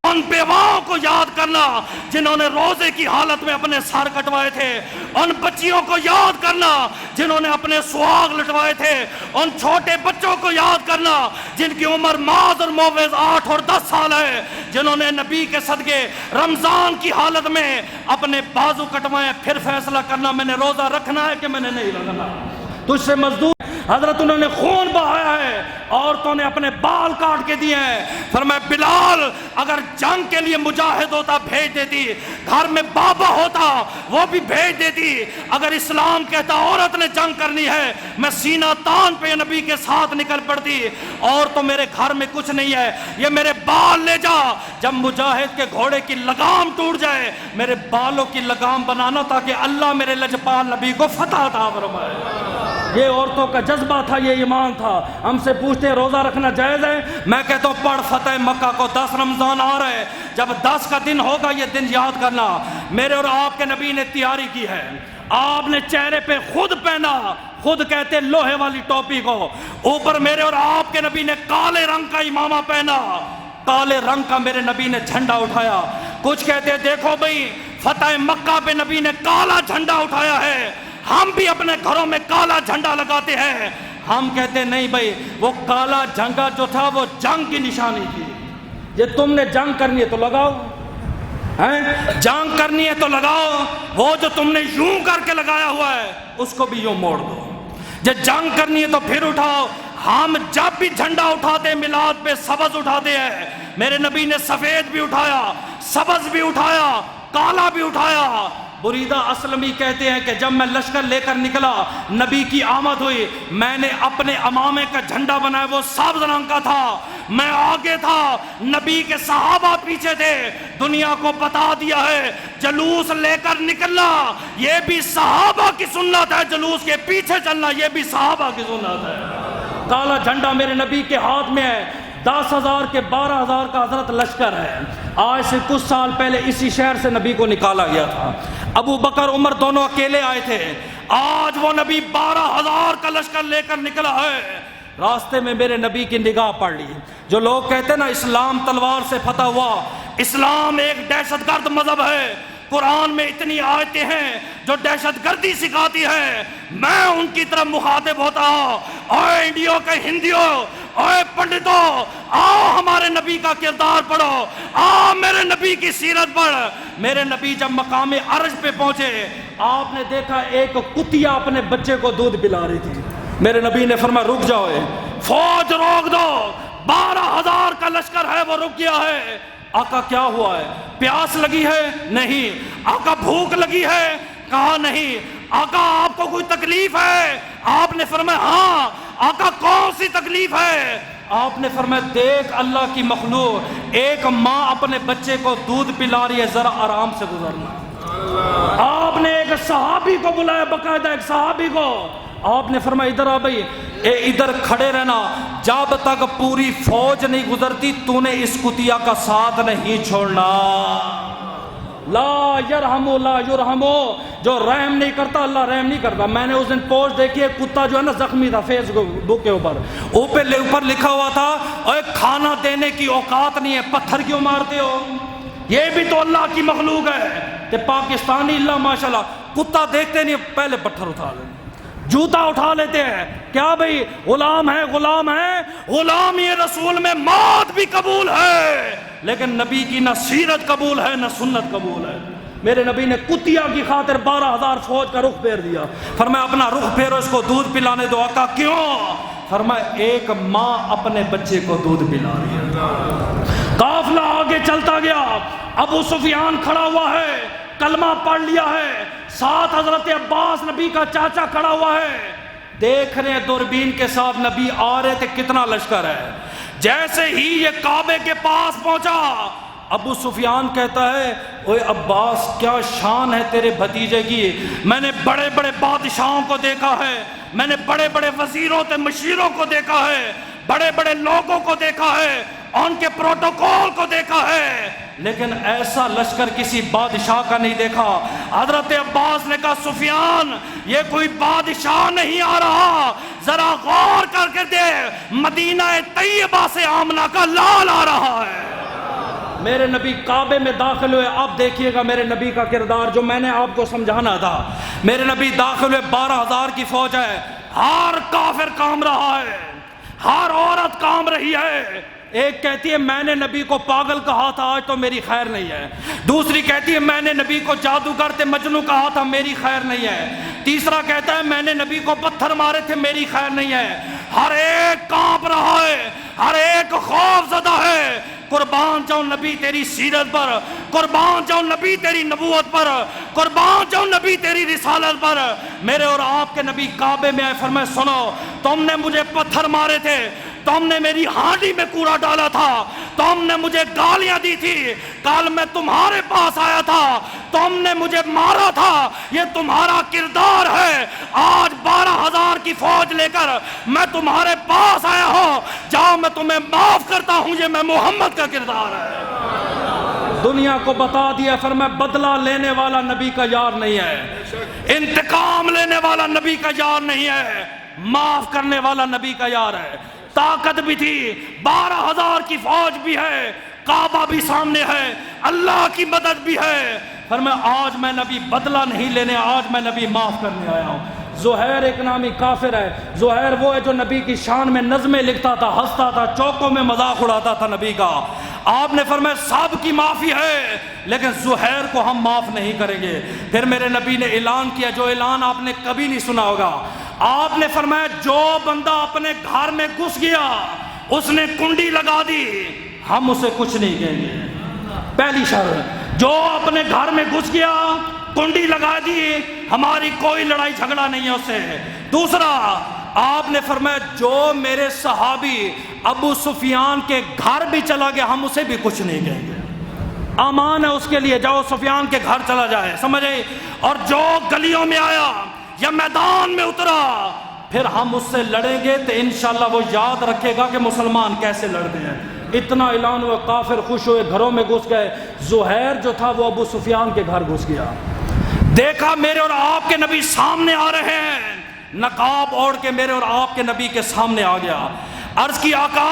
[SPEAKER 1] ان بیواؤں کو یاد کرنا جنہوں نے روزے کی حالت میں اپنے سر کٹوائے تھے، ان بچیوں کو یاد کرنا جنہوں نے اپنے سواگ لٹوائے تھے، ان چھوٹے بچوں کو یاد کرنا جن کی عمر معاذ اور موعظ 8 اور 10 سال ہے، جنہوں نے نبی کے صدقے رمضان کی حالت میں اپنے بازو کٹوائے، پھر فیصلہ کرنا میں نے روزہ رکھنا ہے کہ میں نے نہیں رکھنا۔ تجھ سے مزدور حضرت انہوں نے خون بہایا ہے، عورتوں نے اپنے بال کاٹ کے دیے ہیں۔ فرمایا بلال اگر جنگ کے لیے مجاہد ہوتا بھیج دیتی، گھر میں بابا ہوتا وہ بھی بھیج دیتی، اگر اسلام کہتا عورت نے جنگ کرنی ہے میں سینہ تان پہ نبی کے ساتھ نکل پڑتی۔ اور تو میرے گھر میں کچھ نہیں ہے، یہ میرے بال لے جا، جب مجاہد کے گھوڑے کی لگام ٹوٹ جائے میرے بالوں کی لگام بنانا تاکہ اللہ میرے لجپال نبی کو فتح عطا فرمائے۔ یہ عورتوں کا جذبہ تھا، یہ ایمان تھا۔ ہم سے پوچھتے ہیں روزہ رکھنا جائز ہے؟ میں کہتا ہوں پڑھ فتح مکہ کو، 10 رمضان آ رہے، جب 10 کا دن ہوگا یہ دن یاد کرنا۔ میرے اور آپ کے نبی نے تیاری کی ہے، آپ نے چہرے پہ خود پہنا، خود کہتے لوہے والی ٹوپی کو، اوپر میرے اور آپ کے نبی نے کالے رنگ کا امامہ پہنا، کالے رنگ کا میرے نبی نے جھنڈا اٹھایا۔ کچھ کہتے ہیں دیکھو بھئی فتح مکہ پہ نبی نے کالا جھنڈا اٹھایا ہے، ہم بھی اپنے گھروں میں کالا جھنڈا لگاتے ہیں۔ ہم کہتے نہیں بھائی وہ کالا جھنڈا جو تھا وہ جنگ کی نشانی تھی، یہ تم نے جنگ کرنی ہے تو لگاؤ، جنگ کرنی ہے تو لگاؤ، وہ جو تم نے یوں کر کے لگایا ہوا ہے اس کو بھی یوں موڑ دو، جب جنگ کرنی ہے تو پھر اٹھاؤ۔ ہم جب بھی جھنڈا اٹھاتے میلاد پہ سبز اٹھاتے ہیں، میرے نبی نے سفید بھی اٹھایا، سبز بھی اٹھایا، کالا بھی اٹھایا، بریدہ اسلمی کہتے ہیں کہ جب میں لشکر لے کر نکلا، نبی کی آمد ہوئی، میں نے اپنے امامے کا جھنڈا بنایا، وہ سبز رنگ کا تھا، میں آگے تھا، نبی کے صحابہ پیچھے تھے۔ دنیا کو بتا دیا ہے جلوس لے کر نکلنا یہ بھی صحابہ کی سنت ہے، جلوس کے پیچھے چلنا یہ بھی صحابہ کی سنت ہے۔ کالا جھنڈا میرے نبی کے ہاتھ میں ہے، 10,000 کے 12,000 کا حضرت لشکر ہے۔ آج سے کچھ سال پہلے اسی شہر سے نبی کو نکالا گیا تھا، ابو بکر عمر دونوں اکیلے آئے تھے، آج وہ نبی 12,000 کا لشکر لے کر نکلا ہے۔ راستے میں میرے نبی کی نگاہ پڑ لی۔ جو لوگ کہتے ہیں نا اسلام تلوار سے فتح ہوا، اسلام ایک دہشت گرد مذہب ہے، قرآن میں اتنی آیتیں ہیں جو دہشت گردی سکھاتی ہیں، میں ان کی طرف مخاطب ہوتا ہوں، اے انڈیوں کے ہندیوں، اے پنڈتوں، آؤ ہمارے نبی کا کردار پڑھو، آؤ میرے نبی کی سیرت پڑھ۔ میرے نبی جب مقام عرش پہ پہنچے، آپ نے دیکھا ایک کتیا اپنے بچے کو دودھ پلا رہی تھی۔ میرے نبی نے فرمایا رک جاؤ، فوج روک دو، 12,000 کا لشکر ہے وہ رک گیا ہے۔ آقا کیا ہوا ہے؟ پیاس لگی ہے؟ نہیں۔ آقا بھوک لگی ہے؟ کہا نہیں۔ آقا آپ کو کوئی تکلیف ہے؟ آپ نے فرمایا ہاں۔ آقا کون سی تکلیف ہے؟ آپ نے فرمایا دیکھ اللہ کی مخلوق، ایک ماں اپنے بچے کو دودھ پلا رہی ہے، ذرا آرام سے گزرنا۔ آپ نے ایک صحابی کو بلایا، باقاعدہ ایک صحابی کو، آپ نے فرمایا ادھر آ بھائی، ادھر کھڑے رہنا، جب تک پوری فوج نہیں گزرتی تو نے اس کتیا کا ساتھ نہیں چھوڑنا۔ لا یرحمو لا یرحمو، جو رحم نہیں کرتا اللہ رحم نہیں کرتا۔ میں نے اس دن پوسٹ دیکھی ہے، کتا جو ہے نا زخمی تھا، فیس بک کے اوپر لکھا ہوا تھا اور کھانا دینے کی اوقات نہیں ہے، پتھر کیوں مارتے ہو؟ یہ بھی تو اللہ کی مخلوق ہے کہ پاکستانی اللہ ماشاءاللہ کتا دیکھتے نہیں پہلے پتھر اٹھا لیتے، جوتا اٹھا لیتے ہیں۔ کیا بھئی غلام ہے؟ غلام ہے، غلامی رسول میں موت بھی قبول ہے، لیکن نبی کی نہ سیرت قبول ہے نہ سنت قبول ہے۔ میرے نبی نے کتیا کی خاطر 12,000 فوج کا رخ پھیر دیا، فرمایا اپنا رخ پھیرو، اس کو دودھ پلانے دو۔ آقا کیوں؟ فرمایا ایک ماں اپنے بچے کو دودھ پلا رہی ہے۔ قافلہ آگے چلتا گیا، ابو سفیان کھڑا ہوا ہے، کلمہ پڑھ لیا ہے، ساتھ حضرت عباس نبی کا چاچا کھڑا ہوا ہے، دیکھ رہے ہیں دوربین کے ساتھ نبی آ رہے تھے، کتنا لشکر ہے۔ جیسے ہی یہ کعبے کے پاس پہنچا، ابو سفیان کہتا ہے اوے عباس کیا شان ہے تیرے بھتیجے کی، میں نے بڑے بڑے بادشاہوں کو دیکھا ہے، میں نے بڑے بڑے وزیروں تے مشیروں کو دیکھا ہے، بڑے بڑے لوگوں کو دیکھا ہے، ان کے پروٹوکول کو دیکھا ہے، لیکن ایسا لشکر کسی بادشاہ کا نہیں دیکھا۔ حضرت عباس نے کہا سفیان یہ کوئی بادشاہ نہیں آ رہا، ذرا غور کر کے دے، مدینہ طیبہ سے آمنہ کا لال آ رہا ہے۔ میرے نبی کعبے میں داخل ہوئے، اب دیکھیے گا میرے نبی کا کردار جو میں نے آپ کو سمجھانا تھا۔ میرے نبی داخل ہوئے، 12,000 کی فوج ہے، ہر کافر کام رہا ہے، ہر عورت کام رہی ہے۔ ایک کہتی ہے میں نے نبی کو پاگل کہا تھا، آج تو میری خیر نہیں ہے۔ دوسری کہتی ہے میں نے نبی کو جادوگر تے مجنوں کہا تھا، میری خیر نہیں ہے۔ تیسرا کہتا ہے میں نے نبی کو پتھر مارے تھے، میری خیر نہیں ہے۔ ہر ایک کانپ رہا ہے، ہر ایک خوف زدہ ہے۔ قربان جاؤں نبی تیری سیرت پر، قربان جاؤں نبی تیری نبوت پر، قربان جاؤں نبی تیری رسالت پر۔ میرے اور آپ کے نبی کعبے میں آئے، فرمائے سنو تم نے مجھے پتھر مارے تھے، تم نے میری ہانڈی میں کوڑا ڈالا تھا، تم نے مجھے گالیاں دی تھی، کل میں تمہارے پاس آیا تھا، تم نے مجھے مارا تھا، یہ تمہارا کردار ہے۔ آج 12,000 کی فوج لے کر میں تمہارے پاس آیا ہوں، جاؤ میں تمہیں معاف کرتا ہوں، یہ میں محمد کا کردار ہے۔ دنیا کو بتا دیا، فرمایا بدلہ لینے والا نبی کا یار نہیں ہے، انتقام لینے والا نبی کا یار نہیں ہے، معاف کرنے والا نبی کا یار ہے۔ طاقت بھی تھی، 12,000 کی فوج بھی ہے، کعبہ بھی سامنے ہے، اللہ کی مدد بھی ہے۔ فرمایا آج میں نبی بدلہ نہیں لینے، آج میں نبی معاف کرنے آیا ہوں۔ زہیر ایک نامی کافر ہے، زہیر وہ ہے جو نبی کی شان میں نظمیں لکھتا تھا، ہنستا تھا، چوکوں میں مذاق اڑاتا تھا نبی کا۔ آپ نے فرمایا سب کی معافی ہے لیکن زہیر کو ہم معاف نہیں کریں گے۔ پھر میرے نبی نے اعلان کیا جو اعلان آپ نے کبھی نہیں سنا ہوگا۔ آپ نے فرمایا جو بندہ اپنے گھر میں گھس گیا، اس نے کنڈی لگا دی، ہم اسے کچھ نہیں کہیں گے۔ پہلی شرط، جو اپنے گھر میں گھس گیا کنڈی لگا دی، ہماری کوئی لڑائی جھگڑا نہیں ہے اس سے۔ دوسرا آپ نے فرمایا جو میرے صحابی ابو سفیان کے گھر بھی چلا گیا ہم اسے بھی کچھ نہیں کہیں گے، امان ہے اس کے لیے، جاؤ سفیان کے گھر چلا جائے، سمجھے؟ اور جو گلیوں میں آیا یا میدان میں اترا پھر ہم اس سے لڑیں گے تو انشاءاللہ وہ یاد رکھے گا کہ مسلمان کیسے لڑتے ہیں۔ اتنا اعلان ہوا، کافر خوش ہوئے، گھروں میں گھس گئے۔ زہیر جو تھا وہ ابو سفیان کے گھر گھس گیا، دیکھا میرے اور آپ کے نبی سامنے آ رہے ہیں، نقاب اوڑھ کے میرے اور آپ کے نبی کے سامنے آ گیا۔ عرض کی آقا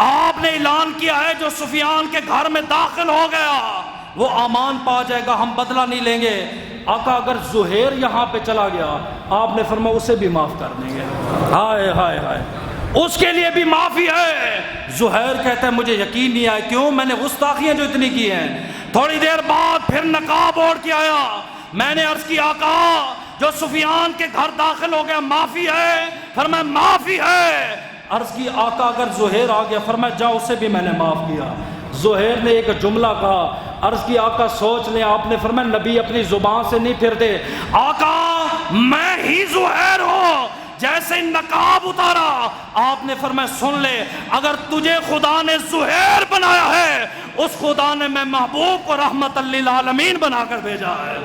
[SPEAKER 1] آپ نے اعلان کیا ہے جو سفیان کے گھر میں داخل ہو گیا وہ امان پا جائے گا، ہم بدلہ نہیں لیں گے۔ آقا اگر زہیر یہاں پہ چلا گیا آپ نے فرمایا اسے بھی معاف کر دیں گے۔ ہائے ہائے ہائے، اس کے لیے بھی معافی ہے۔ زہیر کہتا ہے مجھے یقین نہیں آیا، کیوں؟ میں نے گستاخیاں جو اتنی کی ہیں۔ تھوڑی دیر بعد پھر نقاب اوڑھ کے آیا، میں نے عرض کی آقا جو سفیان کے گھر داخل ہو گیا معافی ہے؟ فرمایا معافی ہے۔ عرض کی آقا اگر زہیر آ گیا؟ فرمایا جاؤ اسے بھی میں نے معاف کیا۔ زہیر نے ایک جملہ کہا، عرض کی آقا سوچ لیں، آپ نے فرمایا نبی اپنی زبان سے نہیں پھرتے۔ آقا میں ہی زہیر ہوں، جیسے نقاب اتارا آپ نے فرمایا سن لے، اگر تجھے خدا نے زہیر بنایا ہے اس خدا نے میں محبوب کو رحمت للعالمین بنا کر بھیجا ہے۔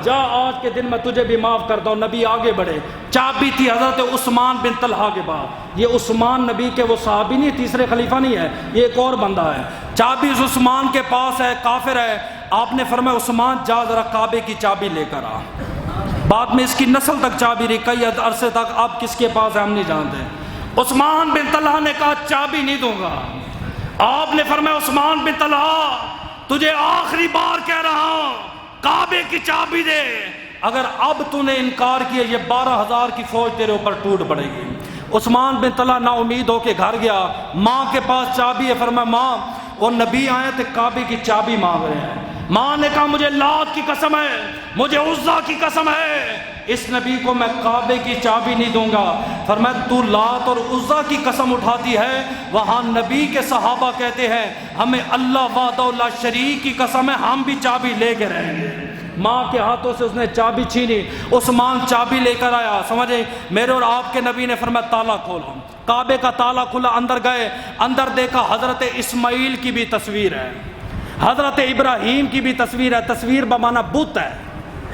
[SPEAKER 1] جا آج کے دن میں تجھے بھی معاف کرتا ہوں۔ نبی آگے بڑھے، چابی تھی حضرت عثمان بن طلحہ کے پاس۔ یہ عثمان نبی کے وہ صحابی نہیں، تیسرے خلیفہ نہیں ہے، یہ ایک اور بندہ ہے۔ چابی عثمان کے پاس ہے، کافر ہے۔ آپ نے فرمایا عثمان جا ذرا کعبے کی چابی لے کر آ۔ بعد میں اس کی نسل تک چابی رہی، کئی عرصے تک اب کس کے پاس ہے ہم نہیں جانتے۔ عثمان بن طلحہ نے کہا چابی نہیں دوں گا۔ آپ نے فرمایا عثمان بن طلحہ تجھے آخری بار کہہ رہا ہوں کعبے کی چابی دے، اگر اب تو نے انکار کیا یہ 12,000 کی فوج تیرے اوپر ٹوٹ پڑے گی۔ عثمان بن طلحہ نا امید ہو کے گھر گیا، ماں کے پاس چابی ہے، فرمایا ماں وہ نبی آئے تھے کعبے کی چابی مانگ رہے ہیں۔ ماں نے کہا مجھے لات کی قسم ہے، مجھے عزا کی قسم ہے، اس نبی کو میں کعبے کی چابی نہیں دوں گا۔ فرمایا تو لات اور عزا کی قسم اٹھاتی ہے، وہاں نبی کے صحابہ کہتے ہیں ہمیں اللہ وحدہ لا شریک کی قسم ہے ہم بھی چابی لے کے رہیں گے۔ ماں کے ہاتھوں سے اس نے چابی چھینی، عثمان چابی لے کر آیا، سمجھے؟ میرے اور آپ کے نبی نے فرمایا تالا کھولو۔ کعبے کا تالا کھلا، اندر گئے، اندر دیکھا حضرت اسماعیل کی بھی تصویر ہے، حضرت ابراہیم کی بھی تصویر ہے۔ تصویر بمانا بت ہے،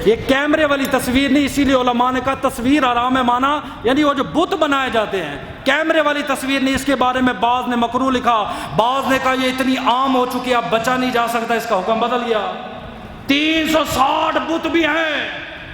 [SPEAKER 1] یہ کیمرے والی تصویر نہیں، اسی لیے علماء نے کہا تصویر آرام ہے مانا یعنی وہ جو بت بنائے جاتے ہیں، کیمرے والی تصویر نہیں۔ اس کے بارے میں بعض نے مکروہ لکھا، بعض نے کہا یہ اتنی عام ہو چکی اب بچا نہیں جا سکتا، اس کا حکم بدل گیا۔ 360 بت بھی ہیں،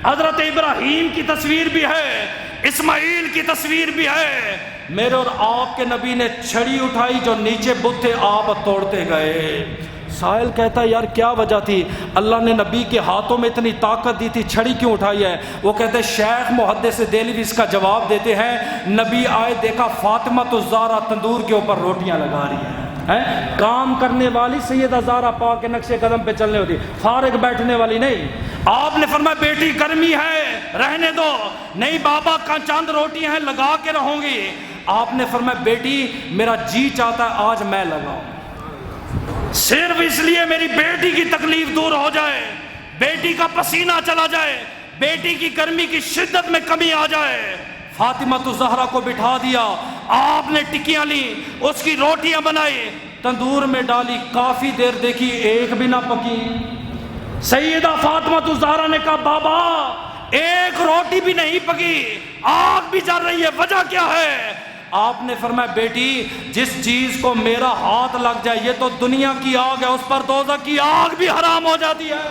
[SPEAKER 1] حضرت ابراہیم کی تصویر بھی ہے، اسماعیل کی تصویر بھی ہے۔ میرے اور آپ کے نبی نے چھڑی اٹھائی، جو نیچے بت تھے آپ توڑتے گئے۔ سائل کہتا ہے یار کیا وجہ تھی؟ اللہ نے نبی کے ہاتھوں میں اتنی طاقت دی تھی، چھڑی کیوں اٹھائی ہے؟ وہ کہتے ہیں شیخ محدث دہلوی اس کا جواب دیتے ہیں، نبی آئے دیکھا فاطمہ الزہرا تندور کے اوپر روٹیاں لگا رہی ہیں، کام کرنے والی سیدہ زہرا پاک کے نقشے قدم پہ چلنے ہوتی، فارغ بیٹھنے والی نہیں۔ آپ نے فرمایا بیٹی گرمی ہے رہنے دو، نہیں بابا کا چند روٹی ہیں لگا کے رہوں گی۔ آپ نے فرمایا بیٹی میرا جی چاہتا ہے آج میں لگاؤں، صرف اس لیے میری بیٹی کی تکلیف دور ہو جائے، بیٹی کا پسینہ چلا جائے، بیٹی کی گرمی کی شدت میں کمی آ جائے۔ فاطمہ الزہرا کو بٹھا دیا، آپ نے ٹکیاں لی، اس کی روٹیاں بنائی، تندور میں ڈالی، کافی دیر دیکھی ایک بھی نہ پکی۔ سیدہ فاطمہ الزہرا نے کہا بابا ایک روٹی بھی نہیں پکی، آگ بھی جل رہی ہے، وجہ کیا ہے؟ آپ نے فرمایا بیٹی جس چیز کو میرا ہاتھ لگ جائے یہ تو دنیا کی آگ ہے، اس پر دوزخ کی آگ بھی حرام ہو جاتی ہے،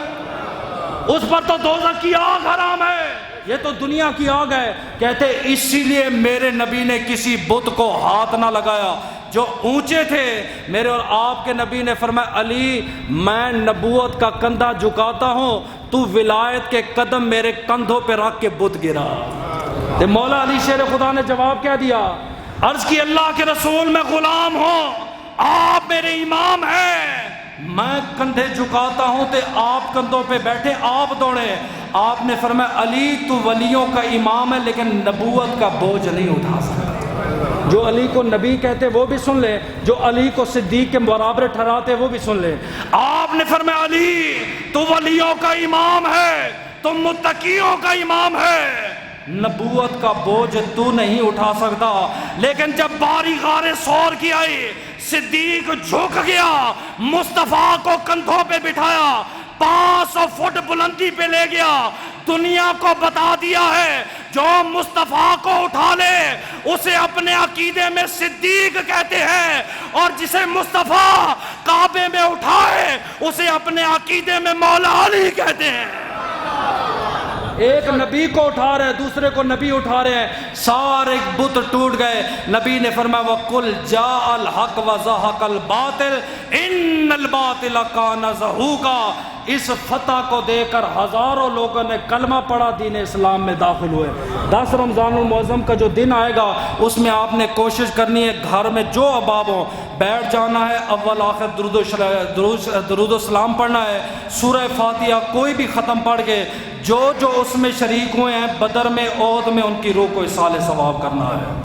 [SPEAKER 1] اس پر تو دوزخ کی آگ حرام ہے، یہ تو دنیا کی آگ ہے۔ کہتے اسی لیے میرے نبی نے کسی بت کو ہاتھ نہ لگایا جو اونچے تھے۔ میرے اور آپ کے نبی نے فرمایا علی میں نبوت کا کندھا جھکاتا ہوں، تو ولایت کے قدم میرے کندھوں پہ رکھ کے بت گرا۔ تو مولا علی شیر خدا نے جواب کیا دیا؟ عرض کی اللہ کے رسول میں غلام ہوں، آپ میرے امام ہیں، میں کندھے جھکاتا ہوں تے آپ کندھوں پہ بیٹھے آپ دوڑے۔ آپ نے فرمایا علی تو ولیوں کا امام ہے لیکن نبوت کا بوجھ نہیں اٹھا سکتا۔ جو علی کو نبی کہتے وہ بھی سن لے، جو علی کو صدیق کے برابر ٹھہراتے وہ بھی سن لے۔ آپ نے فرمایا علی تو ولیوں کا امام ہے، تم متقیوں کا امام ہے۔ نبوت کا بوجھ تو نہیں اٹھا سکتا، لیکن جب باری غار سور کی آئی، صدیق جھک گیا، مصطفیٰ کو کندھوں پہ بٹھایا، 500 فٹ بلندی پہ لے گیا، دنیا کو بتا دیا ہے جو مصطفیٰ کو اٹھا لے اسے اپنے عقیدے میں صدیق کہتے ہیں، اور جسے مصطفیٰ کعبے میں اٹھائے اسے اپنے عقیدے میں مولا علی کہتے ہیں۔ ایک نبی کو اٹھا رہے ہیں، دوسرے کو نبی اٹھا رہے ہیں، سارے بت ٹوٹ گئے۔ نبی نے فرمایا وَقُلْ جَاءَ الْحَقُّ وَزَهَقَ الْبَاطِلُ إِنَّ الْبَاطِلَ كَانَ زَهُوقًا۔ اس فتح کو دیکھ کر ہزاروں لوگوں نے کلمہ پڑھا، دین اسلام میں داخل ہوئے۔ 10 رمضان المعظم کا جو دن آئے گا اس میں آپ نے کوشش کرنی ہے، گھر میں جو احباب ہوں بیٹھ جانا ہے، اول آخر درود و سلام پڑھنا ہے، سورہ فاتحہ کوئی بھی ختم پڑھ کے جو اس میں شریک ہوئے ہیں بدر میں، عہد میں، ان کی روح کو اصال ثواب کرنا ہے۔